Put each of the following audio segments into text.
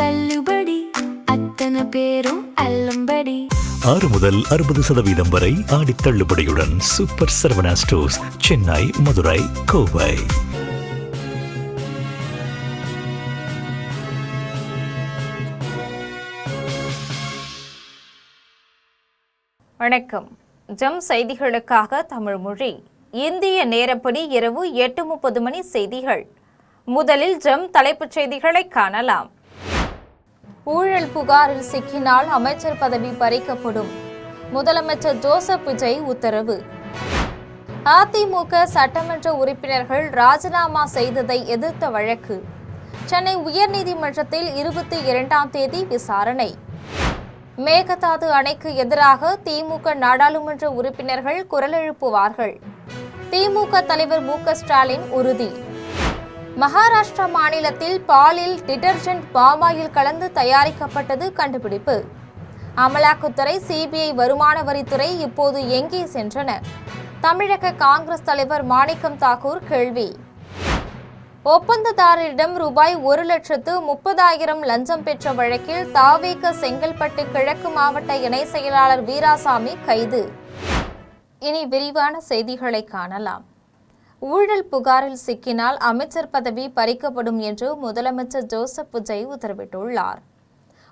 தள்ளுபடி அத்தனை பேரும் அல்லம்படி 6 முதல் 60% வரை ஆடி தள்ளுபடியுடன் சூப்பர் சரவணா ஸ்டோர்ஸ், சென்னை, மதுரை, கோவை. வணக்கம். ஜம் செய்திகளுக்காக தமிழ் மொழி. இந்திய நேரப்படி இரவு 8:30 மணி செய்திகள். முதலில் ஜம் தலைப்புச் செய்திகளை காணலாம். ஊழல் புகாரில் சிக்கினால் அமைச்சர் பதவி பறிக்கப்படும். முதலமைச்சர் ஜோசப் விஜய் உத்தரவு. அதிமுக சட்டமன்ற உறுப்பினர்கள் ராஜினாமா செய்ததை எதிர்த்த வழக்கு சென்னை உயர்நீதிமன்றத்தில் 22ஆம் தேதி விசாரணை. மேகதாது அணைக்கு எதிராக திமுக நாடாளுமன்ற உறுப்பினர்கள் குரல் எழுப்புவார்கள். திமுக தலைவர் மு.க. ஸ்டாலின் உறுதி. மகாராஷ்டிரா மாநிலத்தில் பாலில் டிடர்ஜென்ட் பாமாயில் கலந்து தயாரிக்கப்பட்டது கண்டுபிடிப்பு. அமலாக்கத்துறை, சிபிஐ, வருமான வரித்துறை இப்போது எங்கே சென்றன? தமிழக காங்கிரஸ் தலைவர் மாணிக்கம் தாக்கூர் கேள்வி. ஒப்பந்ததாரரிடம் ரூபாய் 1,30,000 லஞ்சம் பெற்ற வழக்கில் தாவேக செங்கல்பட்டு கிழக்கு மாவட்ட இணை செயலாளர் வீராசாமி கைது. இனி விரிவான செய்திகளை காணலாம். ஊழல் புகாரில் சிக்கினால் அமைச்சர் பதவி பறிக்கப்படும் என்று முதலமைச்சர் ஜோசப் விஜய் உத்தரவிட்டுள்ளார்.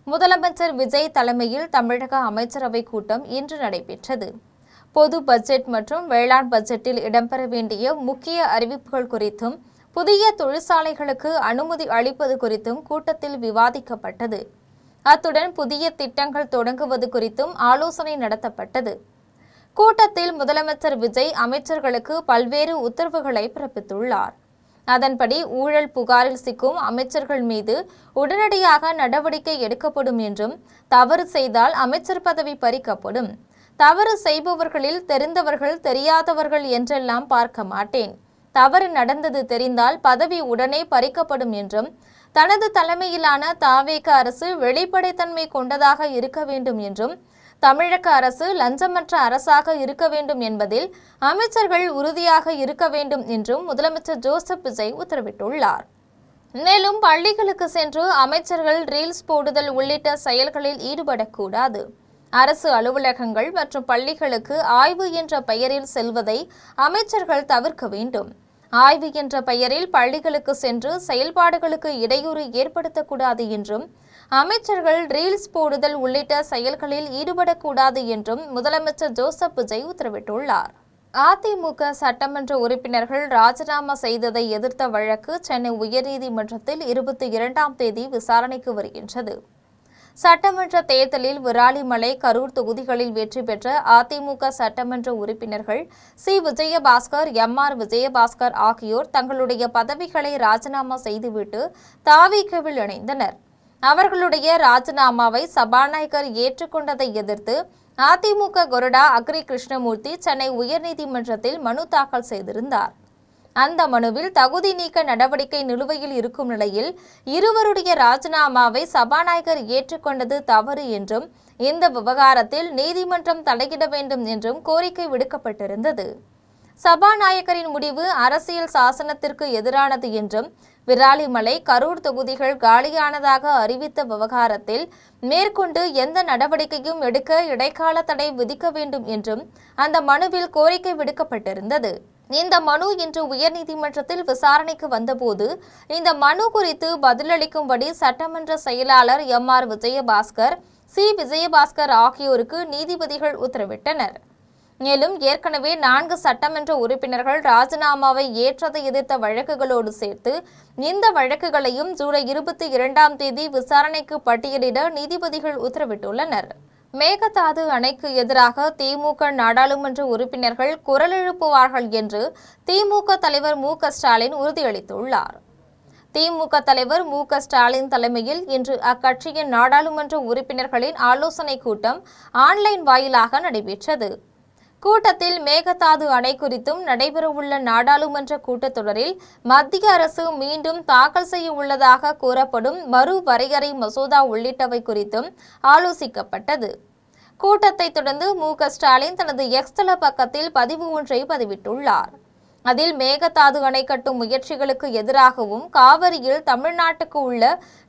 முதலமைச்சர் விஜய் தலைமையில் தமிழக அமைச்சரவை கூட்டம் இன்று நடைபெற்றது. பொது பட்ஜெட் மற்றும் வேளாண் பட்ஜெட்டில் இடம்பெற வேண்டிய முக்கிய அறிவிப்புகள் குறித்தும் புதிய தொழிற்சாலைகளுக்கு அனுமதி அளிப்பது குறித்தும் கூட்டத்தில் விவாதிக்கப்பட்டது. அத்துடன் புதிய திட்டங்கள் தொடங்குவது குறித்தும் ஆலோசனை நடத்தப்பட்டது. கூட்டத்தில் முதலமைச்சர் விஜய் அமைச்சர்களுக்கு பல்வேறு உத்தரவுகளை பிறப்பித்துள்ளார். அதன்படி ஊழல் புகாரில் சிக்கும் அமைச்சர்கள் மீது உடனடியாக நடவடிக்கை எடுக்கப்படும் என்றும், தவறு செய்தால் அமைச்சர் பதவி பறிக்கப்படும். தவறு செய்பவர்களில் தெரிந்தவர்கள், தெரியாதவர்கள் என்றெல்லாம் பார்க்க மாட்டேன். தவறு நடந்தது தெரிந்தால் பதவி உடனே பறிக்கப்படும் என்றும், தனது தலைமையிலான தாவேக அரசு வெளிப்படைத்தன்மை கொண்டதாக இருக்க வேண்டும் என்றும், தமிழக அரசு லஞ்சமற்ற அரசாக இருக்க வேண்டும் என்பதில் அமைச்சர்கள் உறுதியாக இருக்க வேண்டும் என்றும் முதலமைச்சர் ஜோசப் விஜய் உத்தரவிட்டுள்ளார். மேலும் பள்ளிகளுக்கு சென்று அமைச்சர்கள் ரீல்ஸ் போடுதல் உள்ளிட்ட செயல்களில் ஈடுபடக்கூடாது. அரசு அலுவலகங்கள் மற்றும் பள்ளிகளுக்கு ஆய்வு என்ற பெயரில் செல்வதை அமைச்சர்கள் தவிர்க்க வேண்டும். ஆய்வு என்ற பெயரில் பள்ளிகளுக்கு சென்று செயல்பாடுகளுக்கு இடையூறு ஏற்படுத்தக்கூடாது என்றும், அமைச்சர்கள் ரீல்ஸ் போடுதல் உள்ளிட்ட செயல்களில் ஈடுபடக்கூடாது என்றும் முதலமைச்சர் ஜோசப் விஜய் உத்தரவிட்டுள்ளார். அதிமுக சட்டமன்ற உறுப்பினர்கள் ராஜினாமா செய்ததை எதிர்த்த வழக்கு சென்னை உயர்நீதிமன்றத்தில் 22ஆம் தேதி விசாரணைக்கு வருகின்றது. சட்டமன்ற தேர்தலில் விராலிமலை, கரூர் தொகுதிகளில் வெற்றி பெற்ற அதிமுக சட்டமன்ற உறுப்பினர்கள் சி. விஜயபாஸ்கர், எம்.ஆர். விஜயபாஸ்கர் ஆகியோர் தங்களுடைய பதவிகளை ராஜினாமா செய்துவிட்டு தாவிகவில் இணைந்தனர். அவர்களுடைய ராஜினாமாவை சபாநாயகர் ஏற்றுக்கொண்டதை எதிர்த்து அதிமுக கொறடா அக்ரி கிருஷ்ணமூர்த்தி சென்னை உயர்நீதிமன்றத்தில் மனு தாக்கல் செய்திருந்தார். அந்த மனுவில் தகுதி நீக்க நடவடிக்கை நிலுவையில் இருக்கும் நிலையில் இருவருடைய ராஜினாமாவை சபாநாயகர் ஏற்றுக்கொண்டது தவறு என்றும், இந்த விவகாரத்தில் நீதிமன்றம் தலையிட வேண்டும் என்றும் கோரிக்கை விடுக்கப்பட்டிருந்தது. சபாநாயகரின் முடிவு அரசியல் சாசனத்திற்கு எதிரானது என்றும், விராலிமலை, கரூர் தொகுதிகள் காலியானதாக அறிவித்த விவகாரத்தில் மேற்கொண்டு எந்த நடவடிக்கையும் எடுக்க இடைக்கால தடை விதிக்க வேண்டும் என்றும் அந்த மனுவில் கோரிக்கை விடுக்கப்பட்டிருந்தது. இந்த மனு இன்று உயர்நீதிமன்றத்தில் விசாரணைக்கு வந்தபோது இந்த மனு குறித்து பதிலளிக்கும்படி சட்டமன்ற செயலாளர் எம்.ஆர். விஜயபாஸ்கர், சி. விஜயபாஸ்கர் ஆகியோருக்கு நீதிபதிகள் உத்தரவிட்டனர். மேலும் ஏற்கனவே 4 சட்டமன்ற உறுப்பினர்கள் ராஜினாமாவை ஏற்றதை எதிர்த்த வழக்குகளோடு சேர்த்து இந்த வழக்குகளையும் ஜூலை 22ஆம் தேதி விசாரணைக்கு பட்டியலிட நீதிபதிகள் உத்தரவிட்டுள்ளனர். மேகதாது அணைக்கு எதிராக திமுக நாடாளுமன்ற உறுப்பினர்கள் குரல் எழுப்புவார்கள் என்று திமுக தலைவர் மு.க. ஸ்டாலின் உறுதியளித்துள்ளார். திமுக தலைவர் மு.க. ஸ்டாலின் தலைமையில் இன்று அக்கட்சியின் நாடாளுமன்ற உறுப்பினர்களின் ஆலோசனைக் கூட்டம் ஆன்லைன் வாயிலாக நடைபெற்றது. கூட்டத்தில் மேகதாது அணை குறித்தும், நடைபெறவுள்ள நாடாளுமன்ற கூட்டத்தொடரில் மத்திய அரசு மீண்டும் தாக்கல் செய்ய உள்ளதாக கூறப்படும் மறு வரையறை மசோதா உள்ளிட்டவை குறித்தும் ஆலோசிக்கப்பட்டது. கூட்டத்தை தொடர்ந்து மு.க. ஸ்டாலின் தனது எக்ஸ் தள பக்கத்தில் பதிவு ஒன்றை பதிவிட்டுள்ளார். அதில் மேகதாது அணை கட்டும் முயற்சிகளுக்கு எதிராகவும் காவிரியில் தமிழ்நாட்டுக்கு உள்ள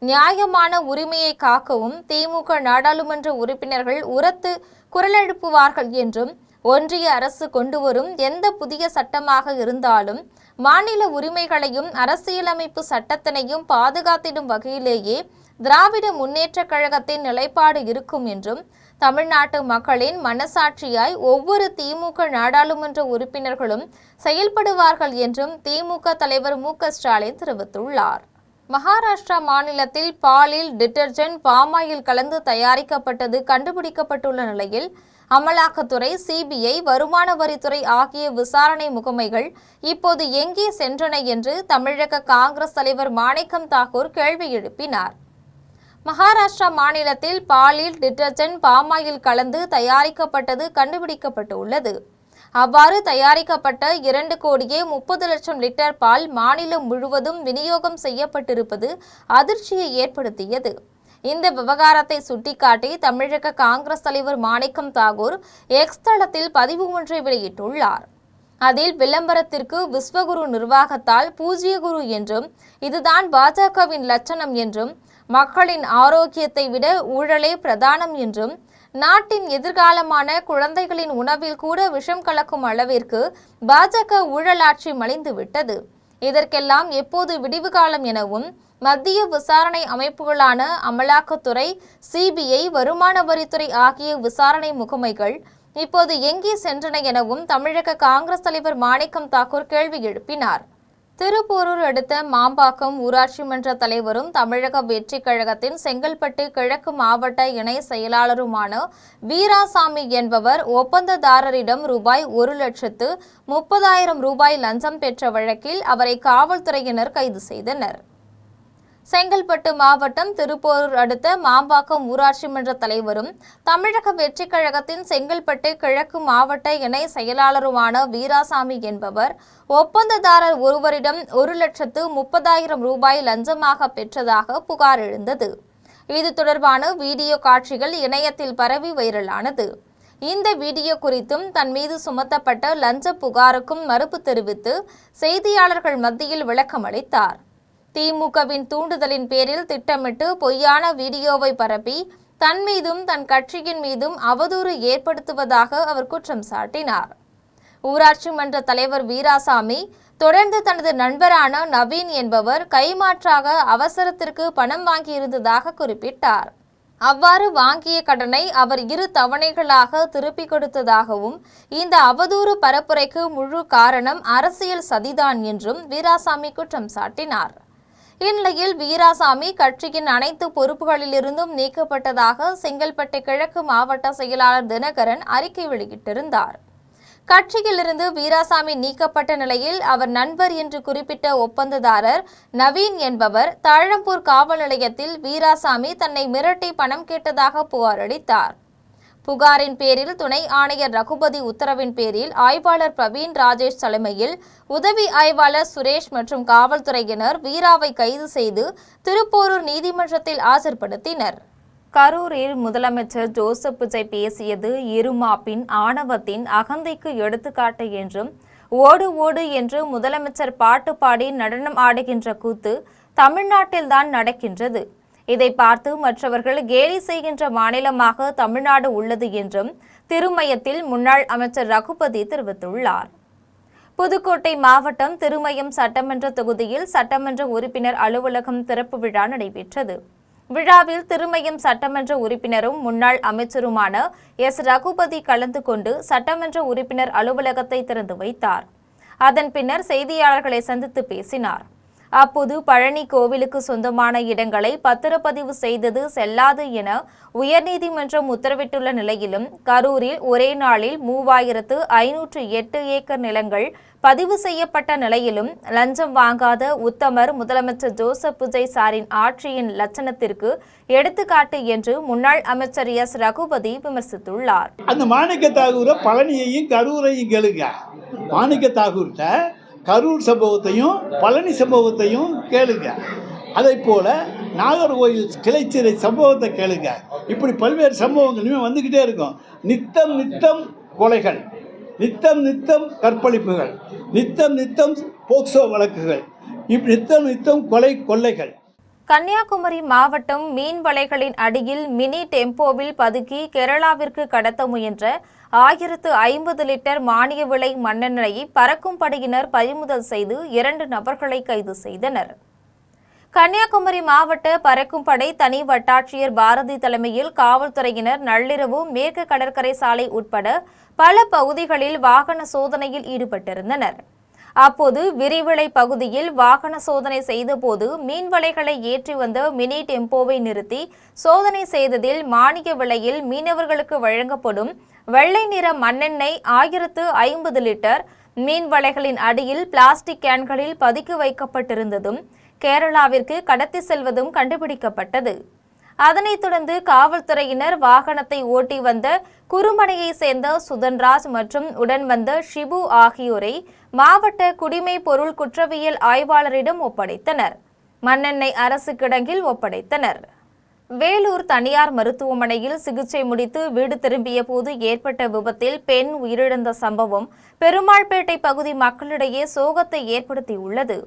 நியாயமான உரிமையை காக்கவும் திமுக நாடாளுமன்ற உறுப்பினர்கள் உரத்து குரலெழுப்புவார்கள் என்றும் ஒன்றிய அரசு கொண்டுவரும் எந்த புதிய சட்டமாக இருந்தாலும் மாநில உரிமைகளையும் அரசியலமைப்பு சட்டத்தினையும் பாதுகாத்திடும் வகையிலேயே திராவிட முன்னேற்றக் கழகத்தின் நிலைப்பாடு இருக்கும் என்றும் தமிழ்நாட்டு மக்களின் மனசாட்சியாய் ஒவ்வொரு திமுக நாடாளுமன்ற உறுப்பினர்களும் செயல்படுவார்கள் என்றும் திமுக தலைவர் மு.க. ஸ்டாலின் தெரிவித்துள்ளார். மகாராஷ்டிரா மாநிலத்தில் பாலில் டிட்டர்ஜென்ட் பாமாயில் கலந்து தயாரிக்கப்பட்டது கண்டுபிடிக்கப்பட்டுள்ள நிலையில் அமலாக்கத்துறை, சிபிஐ, வருமான வரித்துறை ஆகிய விசாரணை முகமைகள் இப்போது எங்கே சென்றன என்று தமிழக காங்கிரஸ் தலைவர் மாணிக்கம் தாக்கூர் கேள்வி எழுப்பினார். மகாராஷ்டிரா மாநிலத்தில் பாலில் டிட்டர்ஜென்ட் பாமாயில் கலந்து தயாரிக்கப்பட்டது கண்டுபிடிக்கப்பட்டுள்ளது. அவ்வாறு தயாரிக்கப்பட்ட 2,30,00,000 லிட்டர் பால் மாநிலம் முழுவதும் விநியோகம் செய்யப்பட்டிருப்பது அதிர்ச்சியை ஏற்படுத்தியது. இந்த விவகாரத்தை சுட்டிக்காட்டி தமிழக காங்கிரஸ் தலைவர் மாணிக்கம் தாக்கூர் எக்ஸ் தளத்தில் பதிவு ஒன்றை வெளியிட்டுள்ளார். அதில் விளம்பரத்திற்கு விஸ்வகுரு நிர்வாகத்தால் பூஜ்ய குரு என்றும் இதுதான் பாஜகவின் லட்சணம் என்றும் மக்களின் ஆரோக்கியத்தை விட ஊழலே பிரதானம் என்றும் நாட்டின் எதிர்காலமான குழந்தைகளின் உணவில் கூட விஷம் கலக்கும் அளவிற்கு பாஜக ஊழலாட்சி மலிந்துவிட்டது. இதற்கெல்லாம் எப்போது விடிவு காலம் எனவும் மத்திய விசாரணை அமைப்புகளான அமலாக்கத்துறை, சிபிஐ, வருமான வரித்துறை ஆகிய விசாரணை முகமைகள் இப்போது எங்கே சென்றன எனவும் தமிழக காங்கிரஸ் தலைவர் மாணிக்கம் தாக்கூர் கேள்வி எழுப்பினார். திருப்போரூர் அடுத்த மாம்பாக்கம் ஊராட்சி மன்ற தலைவரும் தமிழக வெற்றிக் கழகத்தின் செங்கல்பட்டு கிழக்கு மாவட்ட இணை செயலாளருமான வீராசாமி என்பவர் ஒப்பந்ததாரரிடம் ரூபாய் 1,30,000 லஞ்சம் பெற்ற வழக்கில் அவரை காவல்துறையினர் கைது செய்தனர். செங்கல்பட்டு மாவட்டம் திருப்போரூர் அடுத்த மாம்பாக்கம் ஊராட்சி மன்ற தலைவரும் தமிழக வெற்றிக் கழகத்தின் செங்கல்பட்டு கிழக்கு மாவட்ட இணை செயலாளருமான வீராசாமி என்பவர் ஒப்பந்ததாரர் ஒருவரிடம் 1,30,000 லஞ்சமாக பெற்றதாக புகார் எழுந்தது. இது தொடர்பான வீடியோ காட்சிகள் இணையத்தில் பரவி வைரலானது. இந்த வீடியோ குறித்தும் தன் மீது சுமத்தப்பட்ட லஞ்ச புகாருக்கும் மறுப்பு தெரிவித்து செய்தியாளர்கள் மத்தியில் விளக்கம் அளித்தார். திமுகவின் தூண்டுதலின் பேரில் திட்டமிட்டு பொய்யான வீடியோவை பரப்பி தன் மீதும் தன் கட்சியின் மீதும் அவதூறு ஏற்படுத்துவதாக அவர் குற்றம் சாட்டினார். ஊராட்சி மன்ற தலைவர் வீராசாமி தொடர்ந்து தனது நண்பரான நவீன் என்பவர் கைமாற்றாக அவசரத்திற்கு பணம் வாங்கியிருந்ததாக குறிப்பிட்டார். அவ்வாறு வாங்கிய கடனை அவர் 2 தவணைகளாக திருப்பிக் கொடுத்ததாகவும் இந்த அவதூறு பரப்புரைக்கு முழு காரணம் அரசியல் சதிதான் என்றும் வீராசாமி குற்றம் சாட்டினார். இந்நிலையில் வீராசாமி கட்சியின் அனைத்து பொறுப்புகளிலிருந்தும் நீக்கப்பட்டதாக செங்கல்பட்டு கிழக்கு மாவட்ட செயலாளர் தினகரன் அறிக்கை வெளியிட்டிருந்தார். கட்சியிலிருந்து வீராசாமி நீக்கப்பட்ட நிலையில் அவர் நண்பர் என்று குறிப்பிட்ட ஒப்பந்ததாரர் நவீன் என்பவர் தாழம்பூர் காவல் நிலையத்தில் வீராசாமி தன்னை மிரட்டி பணம் கேட்டதாக புகார் அளித்தார். புகாரின் பேரில் துணை ஆணையர் ரகுபதி உத்தரவின் பேரில் ஆய்வாளர் பிரவீன் ராஜேஷ் தலைமையில் உதவி ஆய்வாளர் சுரேஷ் மற்றும் காவல்துறையினர் வீராவை கைது செய்து திருப்போரூர் நீதிமன்றத்தில் ஆஜர்படுத்தினர். கரூரில் முதலமைச்சர் ஜோசப் விஜய் பேசியது இருமாப்பின் ஆணவத்தின் அகந்தைக்கு எடுத்துக்காட்டு என்றும் ஓடு ஓடு என்று முதலமைச்சர் பாட்டு பாடி நடனம் ஆடுகின்ற கூத்து தமிழ்நாட்டில்தான் நடக்கின்றது. இதை பார்த்து மற்றவர்கள் கேலி செய்கின்ற மாநிலமாக தமிழ்நாடு உள்ளது என்றும் திருமயத்தில் முன்னாள் அமைச்சர் ரகுபதி தெரிவித்துள்ளார். புதுக்கோட்டை மாவட்டம் திருமயம் சட்டமன்ற தொகுதியில் சட்டமன்ற உறுப்பினர் அலுவலகம் திறப்பு விழா நடைபெற்றது. விழாவில் திருமயம் சட்டமன்ற உறுப்பினரும் முன்னாள் அமைச்சருமான எஸ். ரகுபதி கலந்து கொண்டு சட்டமன்ற உறுப்பினர் அலுவலகத்தை திறந்து வைத்தார். அதன் பின்னர் செய்தியாளர்களை சந்தித்து பேசினார். அப்போது பழனி கோவிலுக்கு சொந்தமான இடங்களை பத்திரப்பதிவு செய்தது செல்லாது என உயர்நீதிமன்றம் உத்தரவிட்டுள்ள நிலையிலும் கரூரில் ஒரே நாளில் 3,508 ஏக்கர் நிலங்கள் பதிவு செய்யப்பட்ட நிலையிலும் லஞ்சம் வாங்காத உத்தமர் முதலமைச்சர் ஜோசப் விஜய் சாரின் ஆட்சியின் லட்சணத்திற்கு எடுத்துக்காட்டு என்று முன்னாள் அமைச்சர் எஸ். ரகுபதி விமர்சித்துள்ளார். அந்த மாணிக்க தாகூரை பழனியையும் கரூரையும் கேளுங்க. மாணிக்க தாகூர்கிட்ட கரூர் சம்பவத்தையும் பழனி சம்பவத்தையும் கேளுங்க. அதை போல நாகர்கோயில் கிளைச்சிறை சம்பவத்தை கேளுங்க. இப்படி பல்வேறு சம்பவங்கள் இனிமேல் வந்துக்கிட்டே இருக்கும். நித்தம் கொலைகள், நித்தம் நித்தம் கற்பழிப்புகள், நித்தம் நித்தம் போக்சோ வழக்குகள், நித்தம் நித்தம் கொள்ளைகள். கன்னியாகுமரி மாவட்டம் மீன் வலைகளின் அடியில் மினி டெம்போவில் பதுக்கி கேரளாவிற்கு கடத்த முயன்ற 1050 லிட்டர் மானிய விலை மண்ணெண்ணெயை பறக்கும் படையினர் பறிமுதல் செய்து 2 நபர்களை கைது செய்தனர். கன்னியாகுமரி மாவட்ட பறக்கும் படை தனி வட்டாட்சியர் பாரதி தலைமையில் காவல்துறையினர் நள்ளிரவு மேற்கு கடற்கரை சாலை உட்பட பல பகுதிகளில் வாகன சோதனையில் ஈடுபட்டிருந்தனர். அப்போது விரிவிளை பகுதியில் வாகன சோதனை செய்தபோது மீன்வலைகளை ஏற்றி வந்த மினி டெம்போவை நிறுத்தி சோதனை செய்ததில் மானிய விலையில் மீனவர்களுக்கு வழங்கப்படும் வெள்ளை நிற மண்ணெண்ணெய் 1050 லிட்டர் மீன்வலைகளின் அடியில் பிளாஸ்டிக் கேன்களில் பதுக்கி வைக்கப்பட்டிருந்ததும் கேரளாவிற்கு கடத்தி செல்வதும் கண்டுபிடிக்கப்பட்டது. அதனைத் தொடர்ந்து காவல்துறையினர் வாகனத்தை ஓட்டி வந்த குறுமனையை சேர்ந்த சுதன்ராஜ் மற்றும் உடன் வந்த ஷிபு ஆகியோரை மாவட்ட குடிமை பொருள் குற்றவியல் ஆய்வாளரிடம் ஒப்படைத்தனர். மண்ணெண்ணெய் அரசு கிடங்கில் ஒப்படைத்தனர். வேலூர் தனியார் மருத்துவமனையில் சிகிச்சை முடித்து வீடு திரும்பிய போது ஏற்பட்ட விபத்தில் பெண் உயிரிழந்த சம்பவம் பெருமாள்பேட்டை பகுதி மக்களிடையே சோகத்தை ஏற்படுத்தியுள்ளது.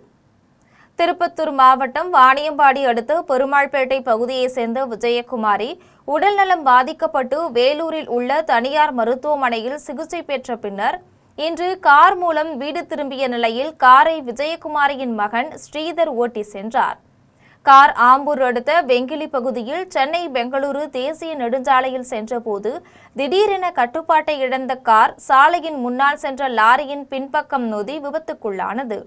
திருப்பத்தூர் மாவட்டம் வாணியம்பாடி அடுத்த பெருமாள்பேட்டை பகுதியைச் சேர்ந்த விஜயகுமாரி உடல்நலம் பாதிக்கப்பட்டு வேலூரில் உள்ள தனியார் மருத்துவமனையில் சிகிச்சை பெற்ற பின்னர் இன்று கார் மூலம் வீடு திரும்பிய நிலையில் காரை விஜயகுமாரியின் மகன் ஸ்ரீதர் ஓட்டி சென்றார். கார் ஆம்பூர் அடுத்த வெங்கிலி பகுதியில் சென்னை பெங்களூரு தேசிய நெடுஞ்சாலையில் சென்றபோது திடீரென கட்டுப்பாட்டை இழந்த கார் சாலையின் முன்னால் சென்ற லாரியின் பின்பக்கம் மோதி விபத்துக்குள்ளானது.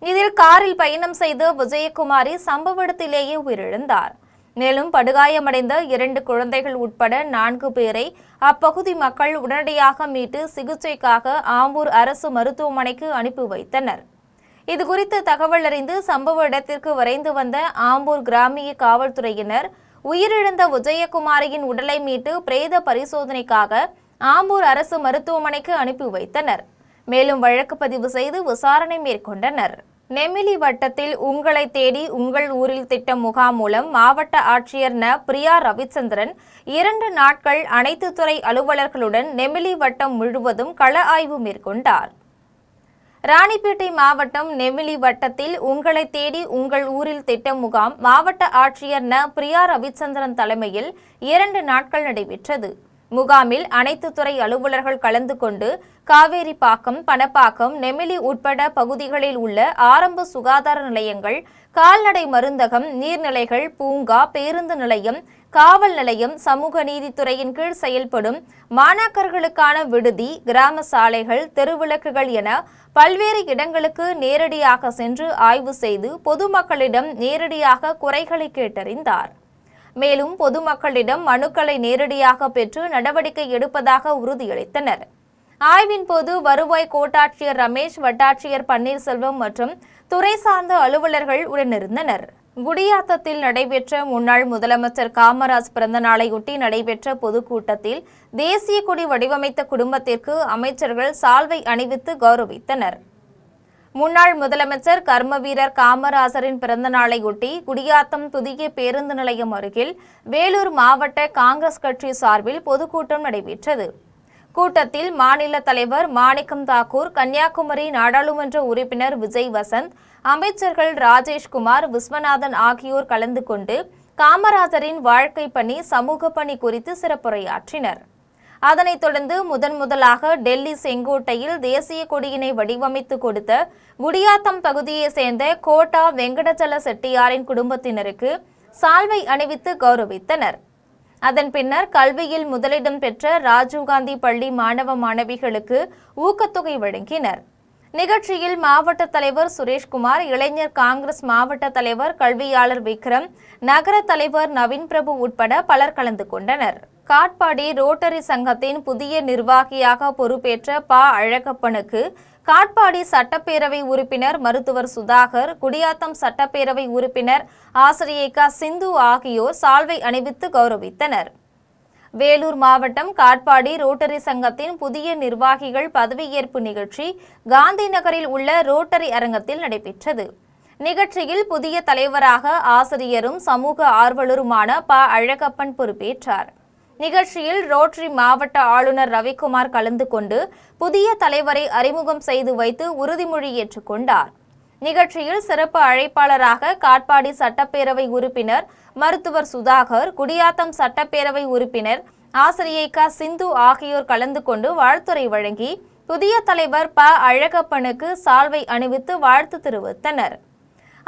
இதில் காரில் பயணம் செய்த விஜயகுமாரி சம்பவ இடத்திலேயே உயிரிழந்தார். மேலும் படுகாயமடைந்த 2 குழந்தைகள் உட்பட 4 பேரை அப்பகுதி மக்கள் உடனடியாக மீட்டு சிகிச்சைக்காக ஆம்பூர் அரசு மருத்துவமனைக்கு அனுப்பி வைத்தனர். இதுகுறித்து தகவல் அறிந்து சம்பவ இடத்திற்கு விரைந்து வந்த ஆம்பூர் கிராமிய காவல்துறையினர் உயிரிழந்த விஜயகுமாரியின் உடலை மீட்டு பிரேத பரிசோதனைக்காக ஆம்பூர் அரசு மருத்துவமனைக்கு அனுப்பி வைத்தனர். மேலும் வழக்கு பதிவு செய்து விசாரணை மேற்கொண்டனர். நெமிலி வட்டத்தில் உங்களை தேடி உங்கள் ஊரில் திட்டம் முகாம் மூலம் மாவட்ட ஆட்சியர் பிரியா ரவிச்சந்திரன் 2 நாட்கள் அனைத்து துறை அலுவலர்களுடன் நெமிலி வட்டம் முழுவதும் கள ஆய்வு மேற்கொண்டார். ராணிப்பேட்டை மாவட்டம் நெமிலி வட்டத்தில் உங்களை தேடி உங்கள் ஊரில் திட்டம் முகாம் மாவட்ட ஆட்சியர் பிரியா ரவிச்சந்திரன் தலைமையில் 2 நாட்கள் நடைபெற்றது. முகாமில் அனைத்து துறை அலுவலர்கள் கலந்து கொண்டு காவேரிப்பாக்கம், பணப்பாக்கம், நெமிலி உட்பட பகுதிகளில் உள்ள ஆரம்ப சுகாதார நிலையங்கள், கால்நடை மருந்தகம், நீர்நிலைகள், பூங்கா, பேருந்து நிலையம், காவல் நிலையம், சமூக நீதித்துறையின் கீழ் செயல்படும் மாணாக்கர்களுக்கான விடுதி, கிராம சாலைகள், தெருவிளக்குகள் என பல்வேறு இடங்களுக்கு நேரடியாக சென்று ஆய்வு செய்து பொதுமக்களிடம் நேரடியாக குறைகளை கேட்டறிந்தார். மேலும் பொதுமக்களிடம் மனுக்களை நேரடியாக பெற்று நடவடிக்கை எடுப்பதாக உறுதியளித்தனர். ஆய்வின் போது வருவாய் கோட்டாட்சியர் ரமேஷ், வட்டாட்சியர் பன்னீர்செல்வம் மற்றும் துறை சார்ந்த அலுவலர்கள் உடனிருந்தனர். குடியாத்தத்தில் நடைபெற்ற முன்னாள் முதலமைச்சர் காமராஜ் பிறந்த நாளையொட்டி நடைபெற்ற பொதுக்கூட்டத்தில் தேசிய கொடி வடிவமைத்த குடும்பத்திற்கு அமைச்சர்கள் சால்வை அணிவித்து கௌரவித்தனர். முன்னாள் முதலமைச்சர் கர்மவீரர் காமராஜரின் பிறந்த நாளையொட்டி குடியாத்தம் புதிய பேருந்து நிலையம் அருகில் வேலூர் மாவட்ட காங்கிரஸ் கட்சி சார்பில் பொதுக்கூட்டம் நடைபெற்றது. கூட்டத்தில் மாநில தலைவர் மாணிக்கம் தாக்கூர், கன்னியாகுமரி நாடாளுமன்ற உறுப்பினர் விஜய் வசந்த், அமைச்சர்கள் ராஜேஷ்குமார், விஸ்வநாதன் ஆகியோர் கலந்து கொண்டு காமராஜரின் வாழ்க்கை பணி, சமூக பணி குறித்து சிறப்புரையாற்றினர். அதனைத் தொடர்ந்து முதலாக டெல்லி செங்கோட்டையில் தேசிய கொடியினை வடிவமைத்து கொடுத்த குடியாத்தம் பகுதியைச் சேர்ந்த கோட்டா வெங்கடச்சல செட்டியாரின் குடும்பத்தினருக்கு சால்வை அணிவித்து கௌரவித்தனர். அதன் பின்னர் கல்வியில் முதலிடம் பெற்ற ராஜீவ்காந்தி பள்ளி மாணவ மாணவிகளுக்கு ஊக்கத்தொகை வழங்கினர். நிகழ்ச்சியில் மாவட்ட தலைவர் சுரேஷ்குமார், இளைஞர் காங்கிரஸ் மாவட்ட தலைவர் கல்வியாளர் விக்ரம், நகர தலைவர் நவீன் பிரபு உட்பட பலர் கலந்து கொண்டனர். காட்பாடி ரோட்டரி சங்கத்தின் புதிய நிர்வாகியாக பொறுப்பேற்ற அழகப்பனுக்கு காட்பாடி சட்டப்பேரவை உறுப்பினர் மருத்துவர் சுதாகர், குடியாத்தம் சட்டப்பேரவை உறுப்பினர் ஆசிரியைக்கா சிந்து ஆகியோர் சால்வை அணிவித்து கௌரவித்தனர். வேலூர் மாவட்டம் காட்பாடி ரோட்டரி சங்கத்தின் புதிய நிர்வாகிகள் பதவியேற்பு நிகழ்ச்சி காந்தி நகரில் உள்ள ரோட்டரி அரங்கத்தில் நடைபெற்றது. நிகழ்ச்சியில் புதிய தலைவராக ஆசிரியரும் சமூக ஆர்வலருமான அழகப்பன் பொறுப்பேற்றார். நிகழ்ச்சியில் ரோட்டரி மாவட்ட ஆளுநர் ரவிக்குமார் கலந்து கொண்டு புதிய தலைவரை அறிமுகம் செய்து வைத்து உறுதிமொழி ஏற்றுக்கொண்டார். நிகழ்ச்சியில் சிறப்பு அழைப்பாளராக காட்பாடி சட்டப்பேரவை உறுப்பினர் மருத்துவர் சுதாகர், குடியாத்தம் சட்டப்பேரவை உறுப்பினர் ஆசிரியை க. சிந்து ஆகியோர் கலந்து கொண்டு வாழ்த்துரை வழங்கி புதிய தலைவர் ப. அழகப்பனுக்கு சால்வை அணிவித்து வாழ்த்து தெரிவித்தனர்.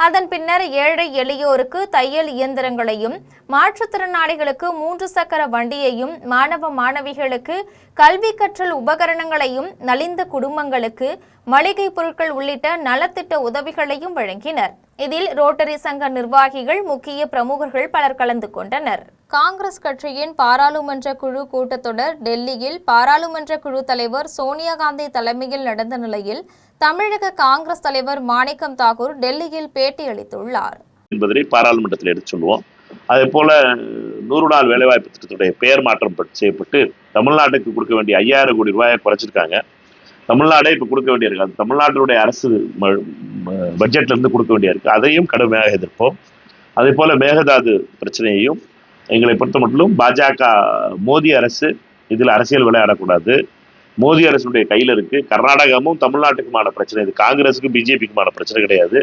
அதன் பின்னர் ஏழை எளியோருக்கு தையல் இயந்திரங்களையும், மாற்றுத்திறனாளிகளுக்கு 3 சக்கர வண்டியையும், மாணவ மாணவிகளுக்கு கல்வி கற்றல் உபகரணங்களையும், நலிந்த குடும்பங்களுக்கு மளிகை பொருட்கள் உள்ளிட்ட நலத்திட்ட உதவிகளையும் வழங்கினர். இதில் ரோட்டரி சங்க நிர்வாகிகள், முக்கிய பிரமுகர்கள் பலர் கலந்து கொண்டனர். காங்கிரஸ் கட்சியின் பாராளுமன்ற குழு கூட்டத்தொடர் டெல்லியில் பாராளுமன்ற குழு தலைவர் சோனியா காந்தி தலைமையில் நடந்த நிலையில் தமிழக காங்கிரஸ் தலைவர் மாணிக்கம் தாக்கூர் டெல்லியில் பேட்டி அளித்துள்ளார் என்பதை பாராளுமன்றத்தில் எடுத்து சொல்லுவோம். அதே போல 100 நாள் வேலைவாய்ப்பு திட்டத்துடைய பெயர் மாற்றம் செய்யப்பட்டு தமிழ்நாட்டுக்கு கொடுக்க வேண்டிய 5000 கோடி ரூபாயை குறைச்சிருக்காங்க. தமிழ்நாடே இப்போ கொடுக்க வேண்டிய இருக்கு. அது தமிழ்நாட்டினுடைய அரசு பட்ஜெட்ல இருந்து கொடுக்க வேண்டிய இருக்கு. அதையும் கடுமையாக எதிர்ப்போம். அதே போல மேகதாது பிரச்சனையையும் எங்களை பொறுத்த மட்டும் பாஜக மோடி அரசு இதில் அரசியல் விளையாடக்கூடாது. மோடி அரசுடைய கையில் இருக்கு. கர்நாடகமும் தமிழ்நாட்டுக்குமான பிரச்சனை. இது காங்கிரஸுக்கும் பிஜேபிக்குமான பிரச்சனை கிடையாது.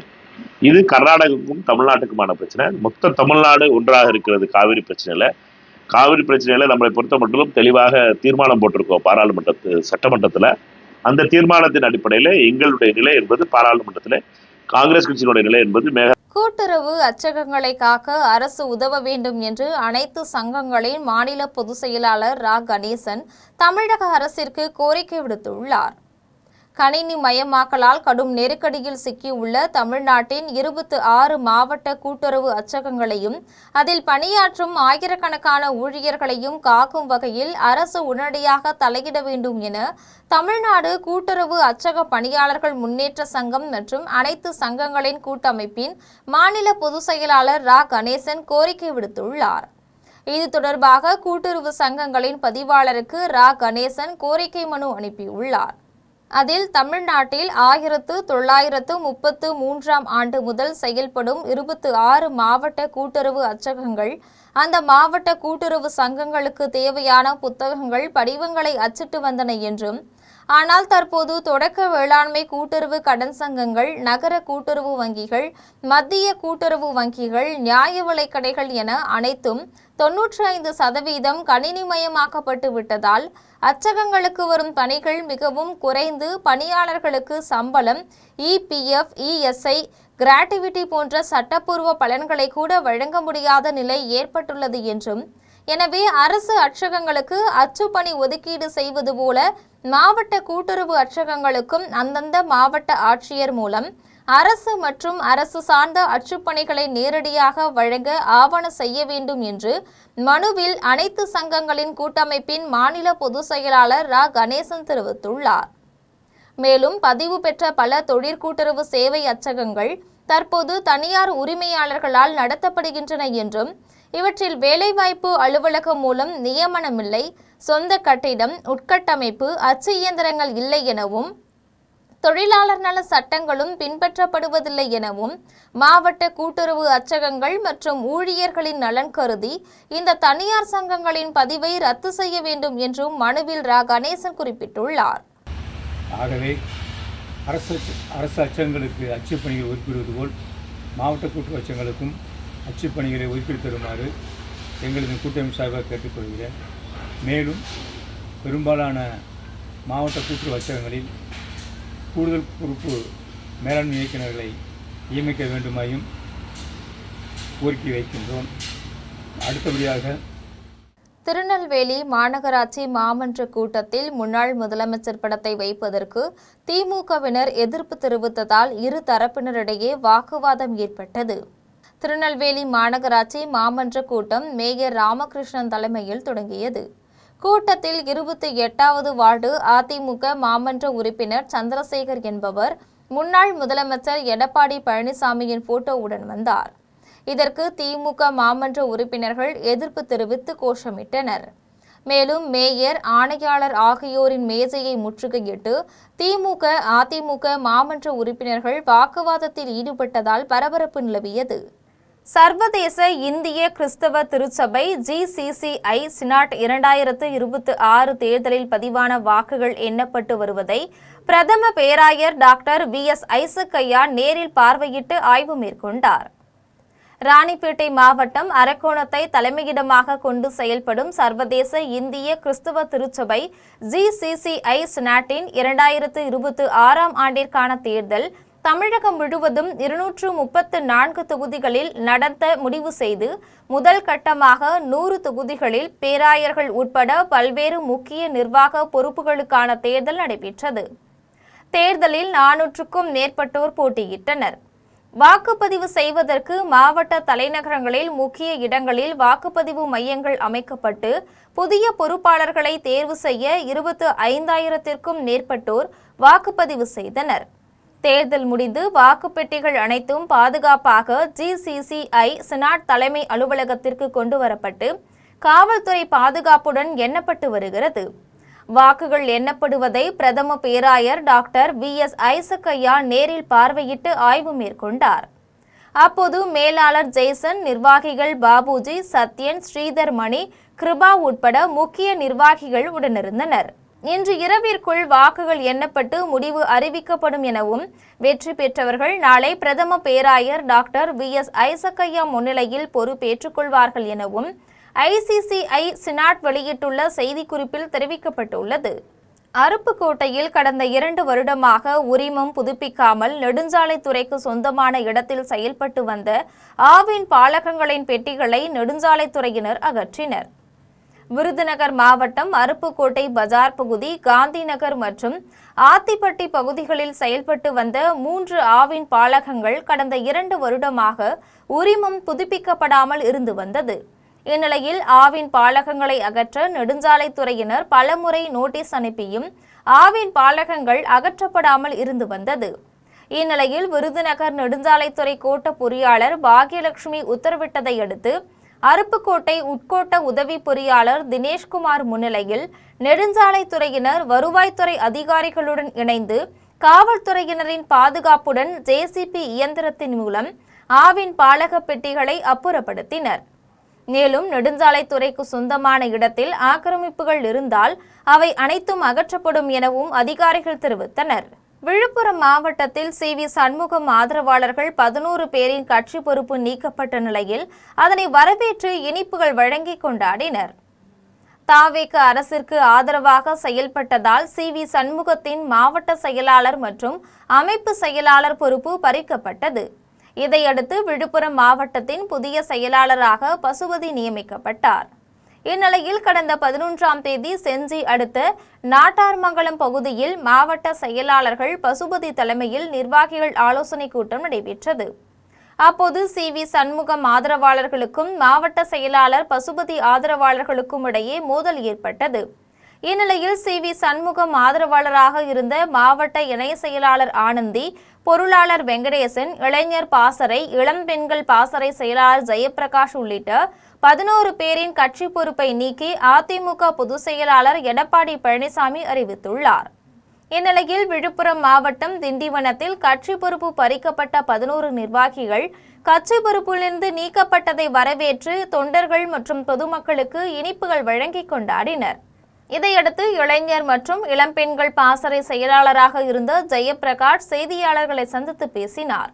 இது கர்நாடகத்துக்கும் தமிழ்நாட்டுக்குமான பிரச்சனை. மொத்த தமிழ்நாடு ஒன்றாக இருக்கிறது காவிரி பிரச்சனையில. காவிரி பிரச்சனையில நம்மளை பொறுத்த மட்டும் தெளிவாக தீர்மானம் போட்டிருக்கோம் சட்டமன்றத்தில். அந்த தீர்மானத்தின் அடிப்படையில் எங்களுடைய நிலை என்பது பாராளுமன்றத்தில், காங்கிரஸ் கட்சியினுடைய நிலை என்பது கூட்டுறவு அச்சகங்களை காக்க அரசு உதவ வேண்டும் என்று அனைத்து சங்கங்களின் மாநில பொதுச் செயலாளர் ரா. கணேசன் தமிழக அரசிற்கு கோரிக்கை விடுத்துள்ளார். கணினி மயமாக்கலால் கடும் நெருக்கடியில் சிக்கியுள்ள தமிழ்நாட்டின் 26 மாவட்ட கூட்டுறவு அச்சகங்களையும் அதில் பணியாற்றும் ஆயிரக்கணக்கான ஊழியர்களையும் காக்கும் வகையில் அரசு உடனடியாக தலையிட வேண்டும் என தமிழ்நாடு கூட்டுறவு அச்சக பணியாளர்கள் முன்னேற்ற சங்கம் மற்றும் அனைத்து சங்கங்களின் கூட்டமைப்பின் மாநில பொதுச் செயலாளர் ரா. கணேசன் கோரிக்கை விடுத்துள்ளார். இது தொடர்பாக கூட்டுறவு சங்கங்களின் பதிவாளருக்கு ரா. கணேசன் கோரிக்கை மனு அனுப்பியுள்ளார். அதில் தமிழ்நாட்டில் 1933ஆம் ஆண்டு முதல் செயல்படும் 26 மாவட்ட கூட்டுறவு அச்சகங்கள், அந்த மாவட்ட கூட்டுறவு சங்கங்களுக்கு தேவையான புத்தகங்கள், படிவங்களை அச்சிட்டு வந்தன என்றும், ஆனால் தற்போது தொடக்க வேளாண்மை கூட்டுறவு கடன் சங்கங்கள், நகர கூட்டுறவு வங்கிகள், மத்திய கூட்டுறவு வங்கிகள், நியாய விலைக் கடைகள் என அனைத்தும் 95% கணினிமயமாக்கப்பட்டு விட்டதால் அச்சகங்களுக்கு வரும் பணிகள் மிகவும் குறைந்து பணியாளர்களுக்கு சம்பளம், EPF, ESI, கிராட்டிவிட்டி போன்ற சட்டப்பூர்வ பலன்களை கூட வழங்க முடியாத நிலை ஏற்பட்டுள்ளது என்றும், எனவே அரசு அச்சகங்களுக்கு அச்சுப்பணி ஒதுக்கீடு செய்வது போல மாவட்ட கூட்டுறவு அச்சகங்களுக்கும் அந்தந்த மாவட்ட ஆட்சியர் மூலம் அரசு மற்றும் அரசு சார்ந்த அச்சுப்பணிகளை நேரடியாக வழங்க ஆவண செய்ய வேண்டும் என்று மனுவில் அனைத்து சங்கங்களின் கூட்டமைப்பின் மாநில பொதுச் செயலாளர் ரா. கணேசன் தெரிவித்துள்ளார். மேலும் பதிவு பெற்ற பல தொழிற்கூட்டுறவு சேவை அச்சகங்கள் தற்போது தனியார் உரிமையாளர்களால் நடத்தப்படுகின்றன என்றும், இவற்றில் வேலைவாய்ப்பு அலுவலகம் மூலம் நியமனமில்லை, சொந்த கட்டிடம், உட்கட்டமைப்பு, அச்சு இயந்திரங்கள் இல்லை எனவும், தொழிலாளர் நல சட்டங்களும் பின்பற்றப்படுவதில்லை எனவும், மாவட்ட கூட்டுறவு அச்சகங்கள் மற்றும் ஊழியர்களின் நலன் கருதி இந்த தனியார் சங்கங்களின் பதிவை ரத்து செய்ய வேண்டும் என்றும் மனுவில் ரா. கணேசன் குறிப்பிட்டுள்ளார். ஆகவே அரசு அச்சகங்களுக்கு அச்சுப்பணிகளை ஒதுக்கிடுவது போல் மாவட்ட கூட்டுறவு அச்சகங்களுக்கும் அச்சுப்பணிகளை ஒதுக்கீடு தருமாறு எங்களது கூட்டமைப்பு சார்பாக கேட்டுக்கொள்கிறேன். மேலும் பெரும்பாலான மாவட்ட கூட்டுறவு அச்சகங்களில் கூடுதல் பொறுப்பு மேலாண்மை இயக்குநர்களை நியமிக்க வேண்டுமாயும் கோரிக்கை வைக்கின்றோம். அடுத்தபடியாக திருநெல்வேலி மாநகராட்சி மாமன்ற கூட்டத்தில் முன்னாள் முதலமைச்சர் படத்தை வைப்பதற்கு திமுகவினர் எதிர்ப்பு தெரிவித்ததால் இரு தரப்பினரிடையே வாக்குவாதம் ஏற்பட்டது. திருநெல்வேலி மாநகராட்சி மாமன்ற கூட்டம் மேயர் ராமகிருஷ்ணன் தலைமையில் தொடங்கியது. கூட்டத்தில் 28வது வார்டு அதிமுக மாமன்ற உறுப்பினர் சந்திரசேகர் என்பவர் முன்னாள் முதலமைச்சர் எடப்பாடி பழனிசாமியின் போட்டோவுடன் வந்தார். இதற்கு திமுக மாமன்ற உறுப்பினர்கள் எதிர்ப்பு தெரிவித்து கோஷமிட்டனர். மேலும் மேயர், ஆணையாளர் ஆகியோரின் மேஜையை முற்றுகையிட்டு திமுக, அதிமுக மாமன்ற உறுப்பினர்கள் வாக்குவாதத்தில் ஈடுபட்டதால் பரபரப்பு நிலவியது. சர்வதேச இந்திய கிறிஸ்தவ திருச்சபை GCCI சினாட் 2026 தேர்தலில் பதிவான வாக்குகள் எண்ணப்பட்டு வருவதை பிரதம பேராயர் டாக்டர் VS ஐசக் ஐயா நேரில் பார்வையிட்டு ஆய்வு மேற்கொண்டார். ராணிப்பேட்டை மாவட்டம் அரக்கோணத்தை தலைமையிடமாக கொண்டு செயல்படும் சர்வதேச இந்திய கிறிஸ்தவ திருச்சபை GCCI சினாட்டின் 2026 ஆண்டிற்கான தேர்தல் தமிழகம் முழுவதும் 234 தொகுதிகளில் நடத்த முடிவு செய்து முதல் கட்டமாக 100 தொகுதிகளில் பேராயர்கள் உட்பட பல்வேறு முக்கிய நிர்வாக பொறுப்புகளுக்கான தேர்தல் நடைபெற்றது. தேர்தலில் 400க்கும் மேற்பட்டோர் போட்டியிட்டனர். வாக்குப்பதிவு செய்வதற்கு மாவட்ட தலைநகரங்களில் முக்கிய இடங்களில் வாக்குப்பதிவு மையங்கள் அமைக்கப்பட்டு புதிய பொறுப்பாளர்களை தேர்வு செய்ய 25,000த்திற்கும் மேற்பட்டோர் வாக்குப்பதிவு செய்தனர். தேர்தல் முடிந்து வாக்குப்பெட்டிகள் அனைத்தும் பாதுகாப்பாக GCCI சினாட் தலைமை அலுவலகத்திற்கு கொண்டு வரப்பட்டு காவல்துறை பாதுகாப்புடன் எண்ணப்பட்டு வருகிறது. வாக்குகள் எண்ணப்படுவதை பிரதம பேராயர் டாக்டர் VS ஐசக் ஐயா நேரில் பார்வையிட்டு ஆய்வு மேற்கொண்டார். அப்போது மேலாளர் ஜெய்சன், நிர்வாகிகள் பாபுஜி, சத்யன், ஸ்ரீதர் மணி, கிருபா உட்பட முக்கிய நிர்வாகிகள் உடனிருந்தனர். இன்று இரவிற்குள் வாக்குகள் எண்ணப்பட்டு முடிவு அறிவிக்கப்படும் எனவும் வெற்றி பெற்றவர்கள் நாளை பிரதம பேராயர் டாக்டர் VS ஐசக் ஐயா முன்னிலையில் பொறுப்பேற்றுக் கொள்வார்கள் எனவும் ICCI சினாட் வெளியிட்டுள்ள செய்திக்குறிப்பில் தெரிவிக்கப்பட்டுள்ளது. அருப்புக்கோட்டையில் கடந்த 2 வருடமாக உரிமம் புதுப்பிக்காமல் நெடுஞ்சாலைத்துறைக்கு சொந்தமான இடத்தில் செயல்பட்டு வந்த ஆவின் பாலகங்களின் பெட்டிகளை நெடுஞ்சாலைத்துறையினர் அகற்றினர். விருதுநகர் மாவட்டம் அருப்புக்கோட்டை பஜார் பகுதி, காந்தி நகர் மற்றும் ஆத்திப்பட்டி பகுதிகளில் செயல்பட்டு வந்த 3 ஆவின் பாலகங்கள் கடந்த 2 வருடமாக உரிமம் புதுப்பிக்கப்படாமல் இருந்து வந்தது. இந்நிலையில் ஆவின் பாலகங்களை அகற்ற நெடுஞ்சாலைத்துறையினர் பலமுறை நோட்டீஸ் அனுப்பியும் ஆவின் பாலகங்கள் அகற்றப்படாமல் இருந்து வந்தது. இந்நிலையில் விருதுநகர் நெடுஞ்சாலைத்துறை கோட்ட பொறியாளர் பாக்யலட்சுமி உத்தரவிட்டதை அடுத்து அருப்புக்கோட்டை உட்கோட்ட உதவி பொறியாளர் தினேஷ்குமார் முன்னிலையில் நெடுஞ்சாலைத்துறையினர் வருவாய்த்துறை அதிகாரிகளுடன் இணைந்து காவல்துறையினரின் பாதுகாப்புடன் JCB இயந்திரத்தின் மூலம் ஆவின் பாலக பெட்டிகளை அப்புறப்படுத்தினர். மேலும் நெடுஞ்சாலைத்துறைக்கு சொந்தமான இடத்தில் ஆக்கிரமிப்புகள் இருந்தால் அவை அனைத்தும் அகற்றப்படும் எனவும் அதிகாரிகள் தெரிவித்தனர். விழுப்புரம் மாவட்டத்தில் CV சண்முகம் ஆதரவாளர்கள் 11 பேரின் கட்சி பொறுப்பு நீக்கப்பட்ட நிலையில் அதனை வரவேற்று இனிப்புகள் வழங்கி கொண்டாடினர். தாவேக அரசிற்கு ஆதரவாக செயல்பட்டதால் CV சண்முகத்தின் மாவட்ட செயலாளர் மற்றும் அமைப்பு செயலாளர் பொறுப்பு பறிக்கப்பட்டது. இதையடுத்து விழுப்புரம் மாவட்டத்தின் புதிய செயலாளராக பசுபதி நியமிக்கப்பட்டார். இந்நிலையில் கடந்த 11ஆம் தேதி செஞ்சி அடுத்த நாட்டார்மங்கலம் பகுதியில் மாவட்ட செயலாளர்கள் பசுபதி தலைமையில் நிர்வாகிகள் ஆலோசனை கூட்டம் நடைபெற்றது. அப்போது CV சண்முகம் ஆதரவாளர்களுக்கும் மாவட்ட செயலாளர் பசுபதி ஆதரவாளர்களுக்கும் இடையே மோதல் ஏற்பட்டது. இந்நிலையில் CV சண்முகம் ஆதரவாளராக இருந்த மாவட்ட இணை செயலாளர் ஆனந்தி, பொருளாளர் வெங்கடேசன், இளைஞர் பாசறை, இளம் பெண்கள் பாசறை செயலாளர் ஜெயபிரகாஷ் உள்ளிட்ட 11 பேரின் கட்சி பொறுப்பை நீக்கி அதிமுக பொதுச் செயலாளர் எடப்பாடி பழனிசாமி அறிவித்துள்ளார். இந்நிலையில் விழுப்புரம் மாவட்டம் திண்டிவனத்தில் கட்சி பொறுப்பு பறிக்கப்பட்ட 11 நிர்வாகிகள் கட்சி பொறுப்பிலிருந்து நீக்கப்பட்டதை வரவேற்று தொண்டர்கள் மற்றும் பொதுமக்களுக்கு இனிப்புகள் வழங்கி கொண்டாடினர். இதையடுத்து இளைஞர் மற்றும் இளம்பெண்கள் பாசறை செயலாளராக இருந்த ஜெயபிரகாஷ் செய்தியாளர்களை சந்தித்து பேசினார்.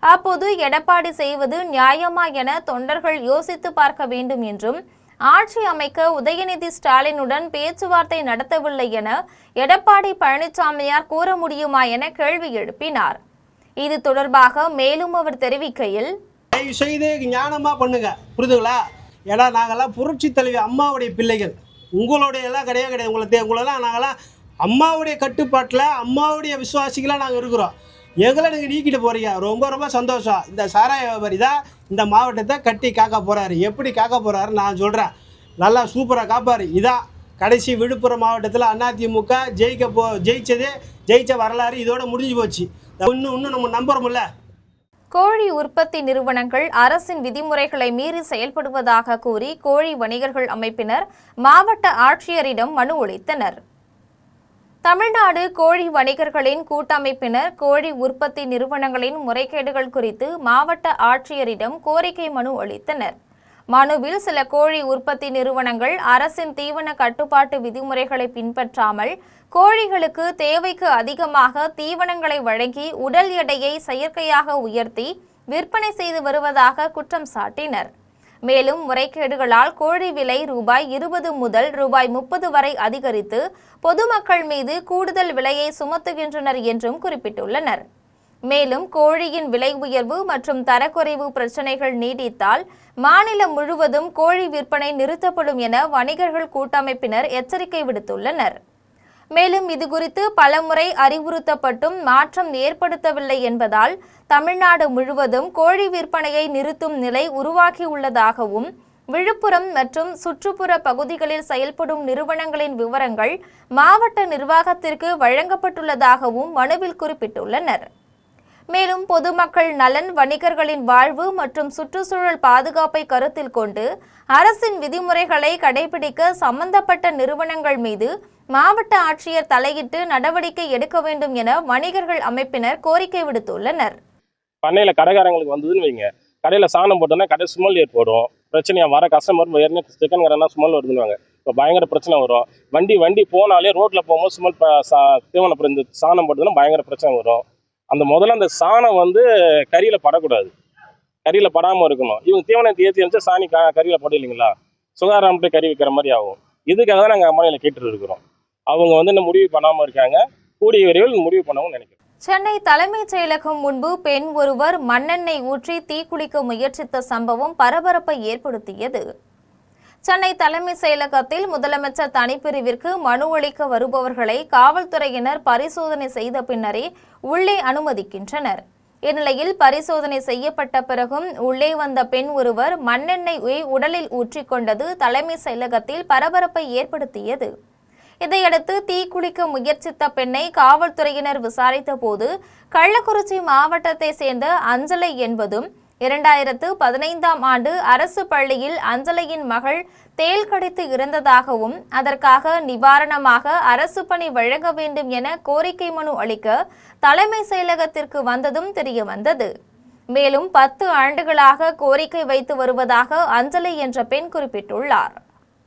அப்போது எடப்பாடி செய்வது நியாயமா என தொண்டர்கள் யோசித்து பார்க்க வேண்டும் என்றும், ஆட்சி அமைக்க உதயநிதி ஸ்டாலினுடன் பேச்சுவார்த்தை நடத்தவில்லை என எடப்பாடி பழனிசாமியார் கூற முடியுமா என கேள்வி எழுப்பினார். இது தொடர்பாக மேலும் அவர் தெரிவிக்கையில், தயவு செய்து ஞானமா பண்ணுங்க, புரிதுங்களா? ஏன்னா நாங்கள்லாம் புரட்சி தலைவி அம்மாவுடைய பிள்ளைகள், உங்களுடைய எல்லாம் கிடையாது. உங்களெல்லாம் நாங்களாம் அம்மாவுடைய கட்டுப்பாட்டில் அம்மாவுடைய விசுவாசிகளாக நாங்கள் இருக்கிறோம். எங்களை நீங்கள் நீக்கிட்டு போகிறீங்க, ரொம்ப ரொம்ப சந்தோஷம். இந்த சாராய வியாபாரி தான் இந்த மாவட்டத்தை கட்டி காக்க போகிறாரு. எப்படி காக்க போகிறாரு நான் சொல்கிறேன், நல்லா சூப்பராக காப்பார். இதான் கடைசி விழுப்புரம் மாவட்டத்தில் அதிமுக ஜெயிச்ச வரலாறு இதோட முடிஞ்சு போச்சு. இன்னும் நம்ம நம்புறோம்ல. கோழி உற்பத்தி நிறுவனங்கள் அரசின் விதிமுறைகளை மீறி செயல்படுவதாக கூறி கோழி வணிகர்கள் அமைப்பினர் மாவட்ட ஆட்சியரிடம் மனு அளித்தனர். தமிழ்நாடு கோழி வணிகர்களின் கூட்டமைப்பினர் கோழி உற்பத்தி நிறுவனங்களின் முறைகேடுகள் குறித்து மாவட்ட ஆட்சியரிடம் கோரிக்கை மனு அளித்தனர். மனுவில் சில கோழி உற்பத்தி நிறுவனங்கள் அரசின் தீவன கட்டுப்பாட்டு விதிமுறைகளை பின்பற்றாமல் கோழிகளுக்கு தேவைக்கு அதிகமாக தீவனங்களை வழங்கி உடல் எடையை செயற்கையாக உயர்த்தி விற்பனை செய்து வருவதாக குற்றம் சாட்டினர். மேலும் முறைகேடுகளால் கோழி விலை ரூபாய் 20 முதல் ரூபாய் 30 வரை அதிகரித்து பொதுமக்கள் மீது கூடுதல் விலையை சுமத்துகின்றனர் என்றும் குறிப்பிட்டுள்ளனர். மேலும் கோழியின் விலை உயர்வு மற்றும் தரக்குறைவு பிரச்சினைகள் நீடித்தால் மாநிலம் முழுவதும் கோழி விற்பனை நிறுத்தப்படும் என வணிகர்கள் கூட்டமைப்பினர் எச்சரிக்கை விடுத்துள்ளனர். மேலும் இதுகுறித்து பலமுறை அறிவுறுத்தப்பட்டும் மாற்றம் ஏற்படுத்தவில்லை என்பதால் தமிழ்நாடு முழுவதும் கோழி விற்பனையை நிறுத்தும் நிலை உருவாகியுள்ளதாகவும் விழுப்புரம் மற்றும் சுற்றுப்புற பகுதிகளில் செயல்படும் நிறுவனங்களின் விவரங்கள் மாவட்ட நிர்வாகத்திற்கு வழங்கப்பட்டுள்ளதாகவும் மனுவில் குறிப்பிட்டுள்ளனர். மேலும் பொதுமக்கள் நலன், வணிகர்களின் வாழ்வு மற்றும் சுற்றுச்சூழல் பாதுகாப்பை கருத்தில் கொண்டு அரசின் விதிமுறைகளை கடைபிடிக்க சம்பந்தப்பட்ட நிறுவனங்கள் மீது மாவட்ட ஆட்சியர் தலையிட்டு நடவடிக்கை எடுக்க வேண்டும் என வணிகர்கள் அமைப்பினர் கோரிக்கை விடுத்துள்ளனர். பண்ணையில் கடைக்காரங்களுக்கு வந்ததுன்னு வைங்க, கடையில் சாணம் போட்டோன்னா கடை ஸ்மெல் ஏற்படும். பிரச்சனையாக வர கஸ்டமர் ஏற்கனவே சிக்கன் கடைனா ஸ்மெல் வருதுன்னு இப்போ பயங்கர பிரச்சனை வரும். வண்டி போனாலே ரோட்டில் போகும்போது ஸ்மெல் தீவனம் இந்த சாணம் போட்டதுன்னா பயங்கர பிரச்சனை வரும். முதல்ல அந்த சாணம் கறியில் படக்கூடாது, கறியில் படாமல் இருக்கணும். இவங்க தீவனத்தை ஏற்றி வச்சு சாணி கறியில் படம் இல்லைங்களா, சுகாதாரம்ட்டு கறி வைக்கிற மாதிரி ஆகும். இதுக்காக தான் நாங்கள் அம்மாநில கேட்டு இருக்கிறோம். அவங்க இன்னும் முடிவு பண்ணாமல் இருக்காங்க. கூடிய விரைவில் முடிவு பண்ணவும் நினைக்கிறோம். சென்னை தலைமைச் செயலகம் முன்பு பெண் ஒருவர் மண்ணெண்ணெய் ஊற்றி தீக்குளிக்க முயற்சித்த சம்பவம் பரபரப்பை ஏற்படுத்தியது. சென்னை தலைமைச் செயலகத்தில் முதலமைச்சர் தனிப்பிரிவிற்கு மனு அளிக்க வருபவர்களை காவல்துறையினர் பரிசோதனை செய்த பின்னரே உள்ளே அனுமதிக்கின்றனர். இந்நிலையில் பரிசோதனை செய்யப்பட்ட பிறகும் உள்ளே வந்த பெண் ஒருவர் மண்ணெண்ணெய் உடலில் ஊற்றிக்கொண்டது தலைமைச் செயலகத்தில் பரபரப்பை ஏற்படுத்தியது. இதையடுத்து தீக்குளிக்க முயற்சித்த பெண்ணை காவல்துறையினர் விசாரித்த போது கள்ளக்குறிச்சி மாவட்டத்தை சேர்ந்த அஞ்சலை என்பதும் 2015ஆம் ஆண்டு அரசு பள்ளியில் அஞ்சலையின் மகள் தேள் கடித்து இறந்ததாகவும் அதற்காக நிவாரணமாக அரசு பணி வழங்க வேண்டும் என கோரிக்கை மனு அளிக்க தலைமை செயலகத்திற்கு வந்ததும் தெரியவந்தது. மேலும் 10 ஆண்டுகளாக கோரிக்கை வைத்து வருவதாக அஞ்சலை என்ற பெண் குறிப்பிட்டுள்ளார்.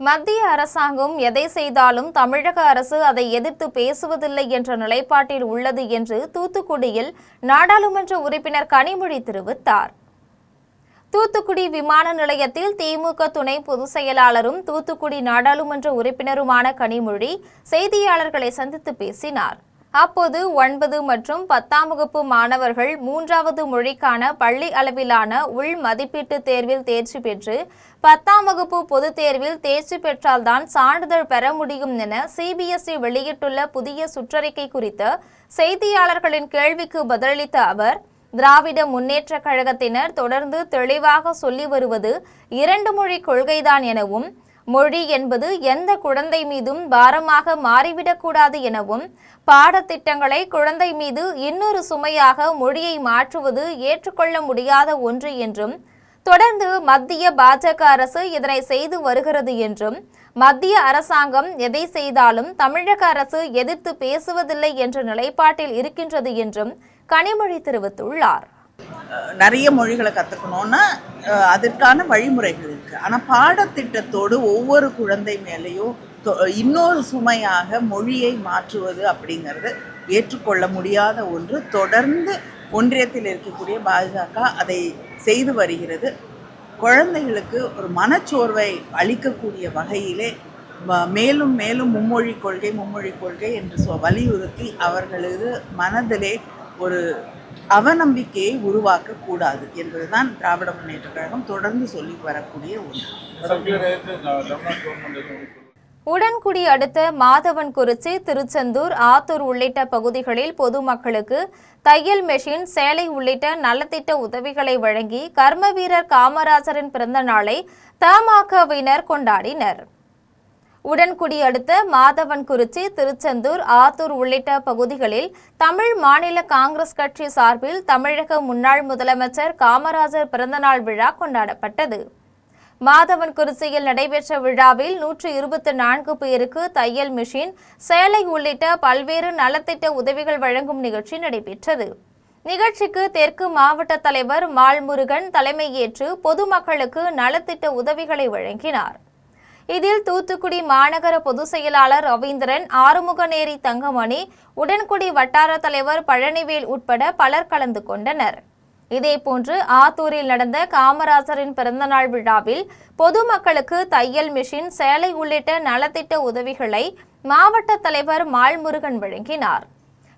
மத்திய அரசாங்கம் எதை செய்தாலும் தமிழக அரசு அதை எதிர்த்து பேசுவதில்லை என்ற நிலைப்பாட்டில் உள்ளது என்று தூத்துக்குடியில் நாடாளுமன்ற உறுப்பினர் கனிமொழி தெரிவித்தார். தூத்துக்குடி விமான நிலையத்தில் திமுக துணை பொதுச் செயலாளரும் தூத்துக்குடி நாடாளுமன்ற உறுப்பினருமான கனிமொழி செய்தியாளர்களை சந்தித்து பேசினார். அப்போது 9 மற்றும் 10ஆம் வகுப்பு மாணவர்கள் 3வது மொழிக்கான பள்ளி அளவிலான உள் மதிப்பீட்டு தேர்வில் தேர்ச்சி பெற்று 10ஆம் வகுப்பு பொதுத் தேர்வில் தேர்ச்சி பெற்றால்தான் சான்றிதழ் பெற முடியும் என CBSE வெளியிட்டுள்ள புதிய சுற்றறிக்கை குறித்த செய்தியாளர்களின் கேள்விக்கு பதிலளித்த அவர், திராவிட முன்னேற்ற கழகத்தினர் தொடர்ந்து தெளிவாக சொல்லி வருவது 2 மொழி கொள்கைதான் எனவும் மொழி என்பது எந்த குழந்தை மீதும் பாரமாக மாறிவிடக்கூடாது எனவும் பாடத்திட்டங்களை குழந்தை மீது இன்னொரு சுமையாக மொழியை மாற்றுவது ஏற்றுக்கொள்ள முடியாத ஒன்று என்றும் தொடர்ந்து மத்திய பாஜக அரசு இதனை செய்து வருகிறது என்றும் மத்திய அரசாங்கம் எதை செய்தாலும் தமிழக அரசு எதிர்த்து பேசுவதில்லை என்ற நிலைப்பாட்டில் இருக்கின்றது என்றும் கனிமொழி தெரிவித்துள்ளார். நிறைய மொழிகளை கற்றுக்கணுன்னா அதற்கான வழிமுறைகள் இருக்குது. ஆனால் பாடத்திட்டத்தோடு ஒவ்வொரு குழந்தை மேலேயும் இன்னொரு சுமையாக மொழியை மாற்றுவது அப்படிங்கிறது ஏற்றுக்கொள்ள முடியாத ஒன்று. தொடர்ந்து ஒன்றியத்தில் இருக்கக்கூடிய பாஜக அதை செய்து வருகிறது. குழந்தைகளுக்கு ஒரு மனச்சோர்வை அளிக்கக்கூடிய வகையிலே மேலும் மேலும் மும்மொழி கொள்கை என்று வலியுறுத்தி அவர்களது மனதிலே ஒரு அவநம்பிக்கையை உருவாக்கக்கூடாது என்பதுதான் திராவிட முன்னேற்ற கழகம் தொடர்ந்து சொல்லி வரக்கூடிய ஒன்று. உடன்குடி அடுத்த மாதவன்குறிச்சி, திருச்செந்தூர், ஆத்தூர் உள்ளிட்ட பகுதிகளில் பொதுமக்களுக்கு தையல் மெஷின், சேலை உள்ளிட்ட நலத்திட்ட உதவிகளை வழங்கி கர்மவீரர் காமராஜரின் பிறந்த நாளை தமாகவினர் கொண்டாடினர். உடன்குடி அடுத்த மாதவன்குறிச்சி, திருச்செந்தூர், ஆத்தூர் உள்ளிட்ட பகுதிகளில் தமிழ் மாநில காங்கிரஸ் கட்சி சார்பில் தமிழக முன்னாள் முதலமைச்சர் காமராஜர் பிறந்தநாள் விழா கொண்டாடப்பட்டது. மாதவன்குறிச்சியில் நடைபெற்ற விழாவில் 124 பேருக்கு தையல் மிஷின், சேலை உள்ளிட்ட பல்வேறு நலத்திட்ட உதவிகள் வழங்கும் நிகழ்ச்சி நடைபெற்றது. நிகழ்ச்சிக்கு தெற்கு மாவட்ட தலைவர் மால்முருகன் தலைமையேற்று பொதுமக்களுக்கு நலத்திட்ட உதவிகளை வழங்கினார். இதில் தூத்துக்குடி மாநகர பொதுச் செயலாளர் ரவீந்திரன், ஆறுமுகநேரி தங்கமணி, உடன்குடி வட்டார தலைவர் பழனிவேல் உட்பட பலர் கலந்து கொண்டனர். இதேபோன்று ஆத்தூரில் நடந்த காமராஜரின் பிறந்தநாள் விழாவில் பொதுமக்களுக்கு தையல் மிஷின், சேலை உள்ளிட்ட நலத்திட்ட உதவிகளை மாவட்ட தலைவர் மால்முருகன் வழங்கினார்.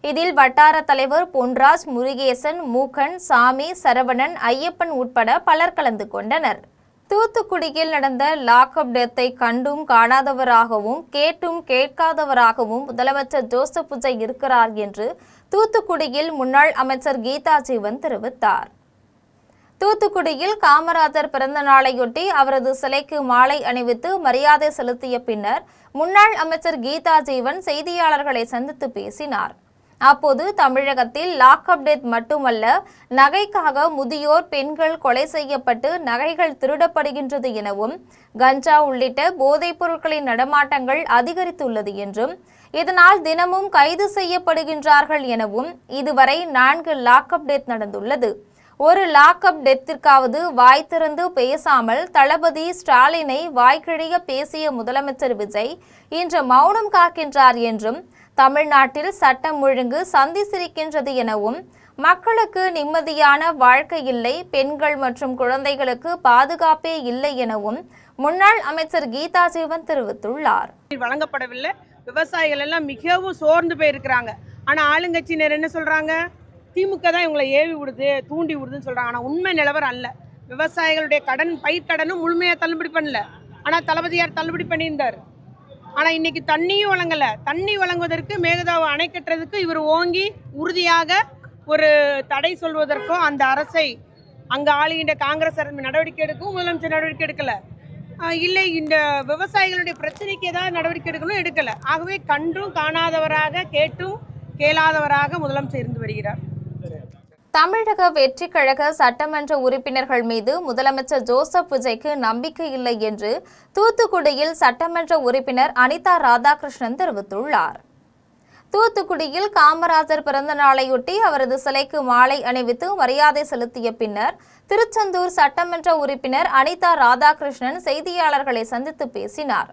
இதில் வட்டார தலைவர் பொன்ராஜ், முருகேசன், மூக்கன், சாமி, சரவணன், ஐயப்பன் உட்பட பலர் கலந்து கொண்டனர். தூத்துக்குடியில் நடந்த லாக்அப் டெத்தை கண்டும் காணாதவராகவும் கேட்டும் கேட்காதவராகவும் முதலமைச்சர் ஜோசப் விஜய் இருக்கிறார் என்று தூத்துக்குடியில் முன்னாள் அமைச்சர் கீதா ஜீவன் தெரிவித்தார். தூத்துக்குடியில் காமராஜர் பிறந்த நாளையொட்டி அவரது சிலைக்கு மாலை அணிவித்து மரியாதை செலுத்திய பின்னர் முன்னாள் அமைச்சர் கீதா ஜீவன் செய்தியாளர்களை சந்தித்து பேசினார். அப்போது தமிழகத்தில் லாக்அப் டெத் மட்டுமல்ல, நகைக்காக முதியோர், பெண்கள் கொலை செய்யப்பட்டு நகைகள் திருடப்படுகின்றது எனவும், கஞ்சா உள்ளிட்ட போதைப் பொருட்களின் நடமாட்டங்கள் அதிகரித்துள்ளது என்றும், இதனால் தினமும் கைது செய்யப்படுகின்றார்கள் எனவும், இதுவரை 4 லாக்அப் டெத் நடந்துள்ளது. ஒரு லாக்அப் டெத்திற்காவது வாய் திறந்து பேசாமல் தளபதி ஸ்டாலினை வாய்க்கிழிய பேசிய முதலமைச்சர் விஜய் இன்று மௌனம் காக்கின்றார் என்றும், தமிழ்நாட்டில் சட்டம் ஒழுங்கு சந்தி சிரிக்கின்றது எனவும், மக்களுக்கு நிம்மதியான வாழ்க்கை இல்லை, பெண்கள் மற்றும் குழந்தைகளுக்கு பாதுகாப்பே இல்லை எனவும் முன்னாள் அமைச்சர் கீதா ஜீவன் தெரிவித்துள்ளார். வழங்கப்படவில்லை. விவசாயிகள் எல்லாம் மிகவும் சோர்ந்து போயிருக்கிறாங்க. ஆனால் ஆளுங்கட்சியினர் என்ன சொல்றாங்க? திமுக தான் இவங்களை ஏவி விடுது, தூண்டி விடுதுன்னு சொல்றாங்க. ஆனால் உண்மை நிலவரம் அல்ல. விவசாயிகளுடைய பயிர்க்கடனும் முழுமையாக தள்ளுபடி பண்ணல. ஆனால் தளபதியார் தள்ளுபடி பண்ணியிருந்தார். ஆனால் இன்னைக்கு தண்ணியும் வழங்கலை. தண்ணி வழங்குவதற்கு மேகதாவை அணை கட்டுறதுக்கு இவர் ஓங்கி உறுதியாக ஒரு தடை சொல்வதற்கோ அந்த அரசை அங்கே ஆளுகின்ற காங்கிரஸ் அரசு நடவடிக்கை எடுக்கும், முதலமைச்சர் நடவடிக்கை எடுக்கலை. இல்லை, இந்த விவசாயிகளுடைய பிரச்சனைக்கு ஏதாவது நடவடிக்கை எடுக்கணும், எடுக்கலை. ஆகவே கண்டும் காணாதவராக கேட்டும் கேளாதவராக முதலமைச்சர் இருந்து வருகிறார். தமிழக வெற்றி கழக சட்டமன்ற உறுப்பினர்கள் மீது முதலமைச்சர் ஜோசப் விஜய்க்கு நம்பிக்கை இல்லை என்று தூத்துக்குடியில் சட்டமன்ற உறுப்பினர் அனிதா ராதாகிருஷ்ணன் தெரிவித்துள்ளார். தூத்துக்குடியில் காமராஜர் பிறந்த நாளையொட்டி அவரது சிலைக்கு மாலை அணிவித்து மரியாதை செலுத்திய பின்னர் திருச்செந்தூர் சட்டமன்ற உறுப்பினர் அனிதா ராதாகிருஷ்ணன் செய்தியாளர்களை சந்தித்து பேசினார்.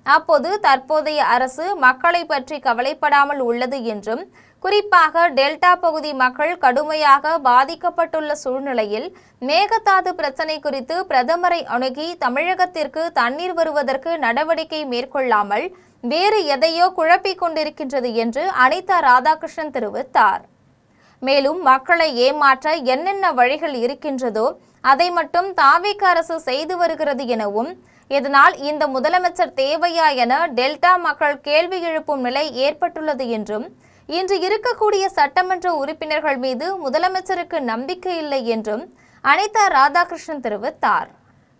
அப்போது தற்போதைய அரசு மக்களை பற்றி கவலைப்படாமல் உள்ளது என்றும், குறிப்பாக டெல்டா பகுதி மக்கள் கடுமையாக பாதிக்கப்பட்டுள்ள சூழ்நிலையில் மேகதாது பிரச்சினை குறித்து பிரதமரை அணுகி தமிழகத்திற்கு தண்ணீர் வருவதற்கு நடவடிக்கை மேற்கொள்ளாமல் வேறு எதையோ குழப்பிக் கொண்டிருக்கின்றது என்று அனிதா ராதாகிருஷ்ணன் தெரிவித்தார். மேலும் மக்களை ஏமாற்ற என்னென்ன வழிகள் இருக்கின்றதோ அதை மட்டும் தாவேக அரசு செய்து வருகிறது எனவும், இதனால் இந்த முதலமைச்சர் தேவையா என டெல்டா மக்கள் கேள்வி எழுப்பும் நிலை ஏற்பட்டுள்ளது என்றும், இன்று இருக்கக்கூடிய சட்டமன்ற உறுப்பினர்கள் மீது முதலமைச்சருக்கு நம்பிக்கை இல்லை என்றும் அனிதா ராதாகிருஷ்ணன் தெரிவித்தார்.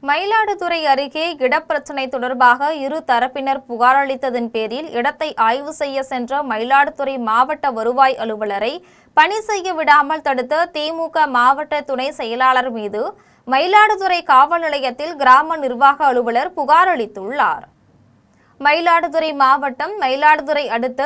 மயிலாடுதுறை அருகே இடப்பிரச்சினை தொடர்பாக இரு தரப்பினர் புகார் அளித்ததன் பேரில் இடத்தை ஆய்வு செய்ய சென்ற மயிலாடுதுறை மாவட்ட வருவாய் அலுவலரை பணி செய்ய விடாமல் தடுத்த திமுக மாவட்ட துணை செயலாளர் மீது மயிலாடுதுறை காவல் நிலையத்தில் கிராம நிர்வாக அலுவலர் புகார் அளித்துள்ளார். மயிலாடுதுறை மாவட்டம் மயிலாடுதுறை அடுத்த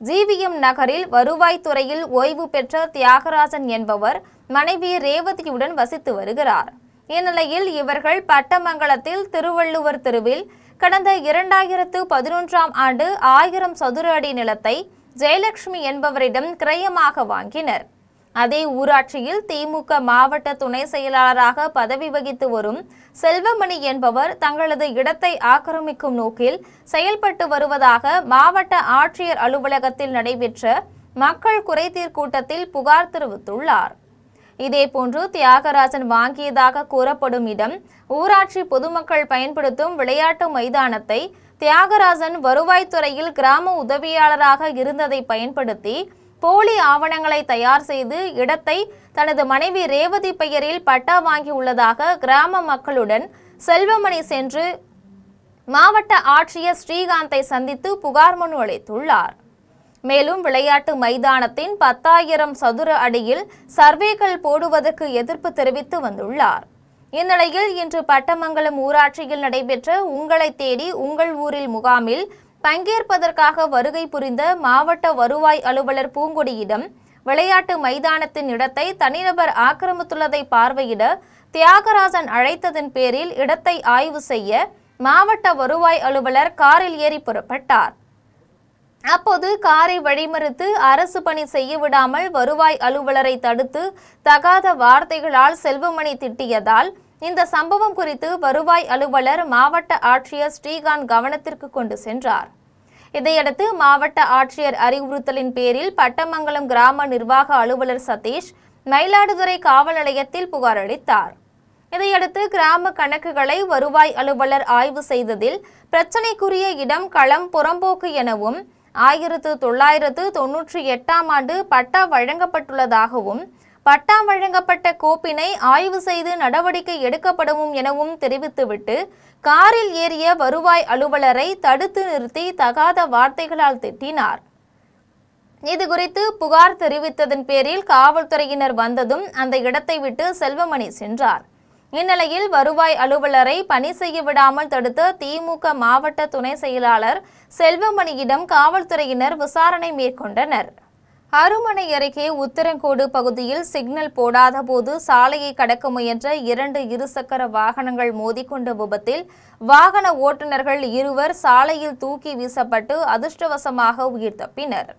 ஜிவிஎம் நகரில் வருவாய்த்துறையில் ஓய்வு பெற்ற தியாகராஜன் என்பவர் மனைவி ரேவதியுடன் வசித்து வருகிறார். இந்நிலையில் இவர்கள் பட்டமங்கலத்தில் திருவள்ளுவர் தெருவில் கடந்த 2011ஆம் ஆண்டு 1000 சதுர அடி நிலத்தை ஜெயலட்சுமி என்பவரிடம் கிரயமாக வாங்கினர். அதே ஊராட்சியில் திமுக மாவட்ட துணை செயலாளராக பதவி வகித்து வரும் செல்வமணி என்பவர் தங்களது இடத்தை ஆக்கிரமிக்கும் நோக்கில் செயல்பட்டு வருவதாக மாவட்ட ஆட்சியர் அலுவலகத்தில் நடைபெற்ற மக்கள் குறைதீர் கூட்டத்தில் புகார் தெரிவித்துள்ளார். இதேபோன்று தியாகராஜன் வாங்கியதாக கூறப்படும் இடம் ஊராட்சி பொதுமக்கள் பயன்படுத்தும் விளையாட்டு மைதானத்தை தியாகராஜன் வருவாய்த்துறையில் கிராம உதவியாளராக இருந்ததை பயன்படுத்தி போலி ஆவணங்களை தயார் செய்து இடத்தை தனது மனைவி ரேவதி பெயரில் பட்டா வாங்கியுள்ளதாக கிராம மக்களுடன் செல்வமணி சென்று மாவட்ட ஆட்சியர் ஸ்ரீகாந்தை சந்தித்து புகார் மனு அளித்துள்ளார். மேலும் விளையாட்டு மைதானத்தின் 10,000 சதுர அடியில் சர்வேக்கள் போடுவதற்கு எதிர்ப்பு தெரிவித்து வந்துள்ளார். இந்நிலையில் இன்று பட்டமங்கலம் ஊராட்சியில் நடைபெற்ற உங்களை தேடி உங்கள் ஊரில் முகாமில் பங்கேற்பதற்காக வருகை புரிந்த மாவட்ட வருவாய் அலுவலர் பூங்கொடியிடம் விளையாட்டு மைதானத்தின் இடத்தை தனிநபர் ஆக்கிரமித்துள்ளதை பார்வையிட தியாகராஜன் அழைத்ததன் பேரில் இடத்தை ஆய்வு செய்ய மாவட்ட வருவாய் அலுவலர் காரில் ஏறி புறப்பட்டார். அப்போது காரை வழிமறித்து அரசு பணி செய்ய விடாமல் வருவாய் அலுவலரை தடுத்து தகாத வார்த்தைகளால் செல்வமணி திட்டியதால் இந்த சம்பவம் குறித்து வருவாய் அலுவலர் மாவட்ட ஆட்சியர் ஸ்ரீகாந்த் கவனத்திற்கு கொண்டு சென்றார். இதையடுத்து மாவட்ட ஆட்சியர் அறிவுறுத்தலின் பேரில் பட்டமங்கலம் கிராம நிர்வாக அலுவலர் சதீஷ் மயிலாடுதுறை காவல் நிலையத்தில் புகார் அளித்தார். இதையடுத்து கிராம கணக்குகளை வருவாய் அலுவலர் ஆய்வு செய்ததில் பிரச்சினைக்குரிய இடம் களம் புறம்போக்கு எனவும் 1998ஆம் ஆண்டு பட்டா வழங்கப்பட்டுள்ளதாகவும் பட்டா வழங்கப்பட்ட கோப்பினை ஆய்வு செய்து நடவடிக்கை எடுக்கப்படும் எனவும் தெரிவித்துவிட்டு காரில் ஏறிய வருவாய் அலுவலரை தடுத்து நிறுத்தி தகாத வார்த்தைகளால் திட்டினார். இதுகுறித்து புகார் தெரிவித்ததன் பேரில் காவல்துறையினர் வந்ததும் அந்த இடத்தை விட்டு செல்வமணி சென்றார். இந்நிலையில் வருவாய் அலுவலரை பணி செய்ய விடாமல் தடுத்த திமுக மாவட்ட துணை செயலாளர் செல்வமணியிடம் காவல்துறையினர் விசாரணை மேற்கொண்டனர். அருமனை அருகே உத்தரங்கோடு பகுதியில் சிக்னல் போடாத போது சாலையை கடக்க முயன்ற 2 இருசக்கர வாகனங்கள் மோதிக்கொண்ட விபத்தில் வாகன ஓட்டுநர்கள் 2 சாலையில் தூக்கி வீசப்பட்டு அதிர்ஷ்டவசமாக உயிர் தப்பினர்.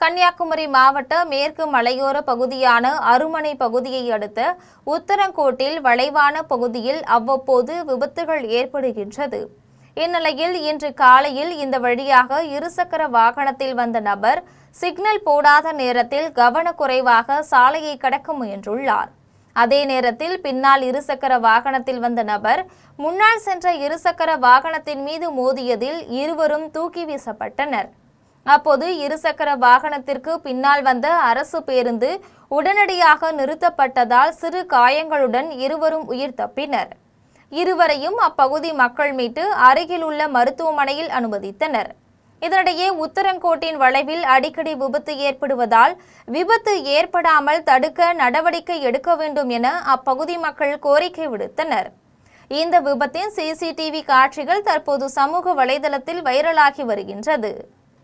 கன்னியாகுமரி மாவட்ட மேற்கு மலையோர பகுதியான அருமனை பகுதியை அடுத்த உத்தரங்கோட்டில் வளைவான பகுதியில் அவ்வப்போது விபத்துகள் ஏற்படுகின்றது. இந்நிலையில் இன்று காலையில் இந்த வழியாக இருசக்கர வாகனத்தில் வந்த நபர் சிக்னல் போடாத நேரத்தில் கவனக்குறைவாக சாலையை கடக்க முயன்றுள்ளார். அதே நேரத்தில் பின்னால் இருசக்கர வாகனத்தில் வந்த நபர் முன்னால் சென்ற இருசக்கர வாகனத்தின் மீது மோதியதில் 2 தூக்கி வீசப்பட்டனர். அப்போது இருசக்கர வாகனத்திற்கு பின்னால் வந்த அரசு பேருந்து உடனடியாக நிறுத்தப்பட்டதால் சிறு காயங்களுடன் 2 உயிர் தப்பினர். 2வரையும் அப்பகுதி மக்கள் மீட்டு அருகில் உள்ள மருத்துவமனையில் அனுமதித்தனர். இதனிடையே உத்தரங்கோட்டின் வளைவில் அடிக்கடி விபத்து ஏற்படுவதால் விபத்து ஏற்படாமல் தடுக்க நடவடிக்கை எடுக்க வேண்டும் என அப்பகுதி மக்கள் கோரிக்கை விடுத்தனர். இந்த விபத்தின் சிசிடிவி காட்சிகள் தற்போது சமூக வலைதளத்தில் வைரலாகி வருகின்றது.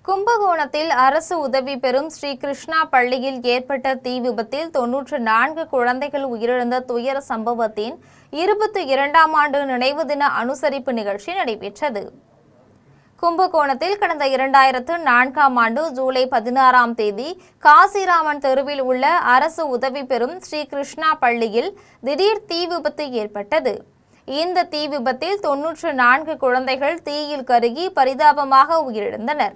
கும்பகோணத்தில் அரசு உதவி பெறும் ஸ்ரீ கிருஷ்ணா பள்ளியில் ஏற்பட்ட தீ விபத்தில் 94 குழந்தைகள் உயிரிழந்த துயர சம்பவத்தின் 22ஆம் ஆண்டு நினைவு தின அனுசரிப்பு நிகழ்ச்சி நடைபெற்றது. கும்பகோணத்தில் கடந்த 2004ஆம் ஆண்டு ஜூலை 16ஆம் தேதி காசிராமன் தெருவில் உள்ள அரசு உதவி பெறும் ஸ்ரீ கிருஷ்ணா பள்ளியில் திடீர் தீ விபத்து ஏற்பட்டது. இந்த தீ விபத்தில் 94 குழந்தைகள் தீயில் கருகி பரிதாபமாக உயிரிழந்தனர்.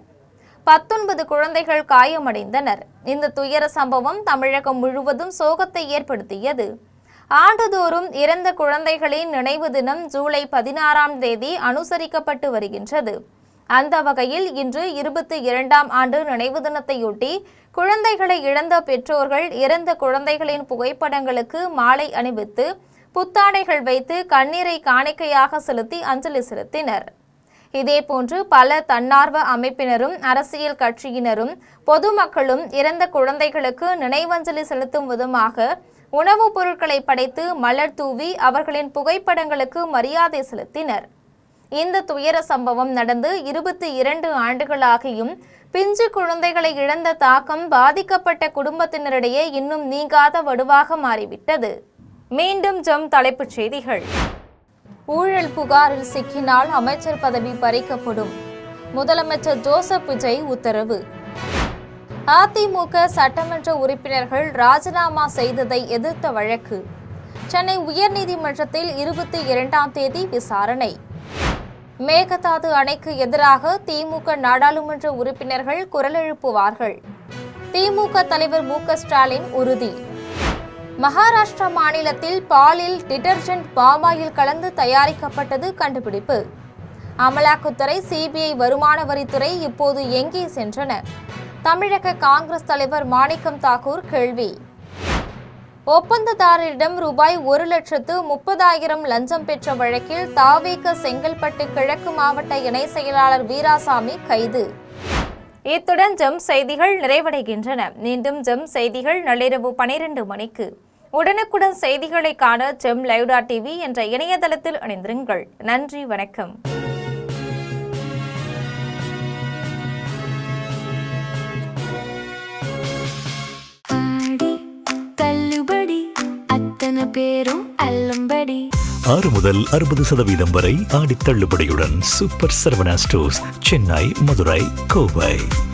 19 குழந்தைகள் காயமடைந்தனர். இந்த துயர சம்பவம் தமிழகம் முழுவதும் சோகத்தை ஏற்படுத்தியது. ஆண்டுதோறும் இறந்த குழந்தைகளின் நினைவு தினம் ஜூலை 16ஆம் தேதி அனுசரிக்கப்பட்டு வருகின்றது. அந்த வகையில் இன்று 22ஆம் ஆண்டு நினைவு தினத்தையொட்டி குழந்தைகளை இழந்த பெற்றோர்கள் இறந்த குழந்தைகளின் புகைப்படங்களுக்கு மாலை அணிவித்து புத்தாடைகள் வைத்து கண்ணீரை காணிக்கையாக செலுத்தி அஞ்சலி செலுத்தினர். இதேபோன்று பல தன்னார்வ அமைப்பினரும் அரசியல் கட்சியினரும் பொதுமக்களும் இறந்த குழந்தைகளுக்கு நினைவஞ்சலி செலுத்தும் விதமாக உணவுப் பொருட்களை படைத்து மலர் தூவி அவர்களின் புகைப்படங்களுக்கு மரியாதை செலுத்தினர். இந்த துயர சம்பவம் நடந்து 22 ஆண்டுகளாகியும் பிஞ்சு குழந்தைகளை இழந்த தாக்கம் பாதிக்கப்பட்ட குடும்பத்தினரிடையே இன்னும் நீங்காத வடுவாக மாறிவிட்டது. மீண்டும் தலைப்புச் செய்திகள். ஊழல் புகாரில் சிக்கினால் அமைச்சர் பதவி பறிக்கப்படும். முதலமைச்சர் ஜோசப் விஜய் உத்தரவு. அதிமுக சட்டமன்ற உறுப்பினர்கள் ராஜினாமா செய்ததை எதிர்த்த வழக்கு சென்னை உயர்நீதிமன்றத்தில் 22ஆம் தேதி விசாரணை. மேகதாது அணைக்கு எதிராக திமுக நாடாளுமன்ற உறுப்பினர்கள் குரல் எழுப்புவார்கள். திமுக தலைவர் மு.க. ஸ்டாலின் உறுதி. மகாராஷ்டிரா மாநிலத்தில் பாலில் டிடர்ஜென்ட் பாமாயில் கலந்து தயாரிக்கப்பட்டது கண்டுபிடிப்பு. அமலாக்கத்துறை, சிபிஐ, வருமான வரித்துறை இப்போது எங்கே சென்றன? தமிழக காங்கிரஸ் தலைவர் மாணிக்கம் தாக்கூர் கேள்வி. ஒப்பந்ததாரரிடம் ரூபாய் 1,30,000 லஞ்சம் பெற்ற வழக்கில் தாவேக செங்கல்பட்டு கிழக்கு மாவட்ட இணை செயலாளர் வீராசாமி கைது. இத்துடன் செய்திகள் நிறைவடைகின்றன. மீண்டும் செய்திகள் நள்ளிரவு 12 மணிக்கு. உடனுக்குடன் செய்திகளை காண GemLive.tv என்ற இணையதளத்தில் இணைந்திருங்கள். நன்றி, வணக்கம். பேரும் அல்லும்படி 6 முதல் 60% வரை ஆடி தள்ளுபடியுடன் சூப்பர் சரவணா ஸ்டோர்ஸ், சென்னை, மதுரை, கோவை.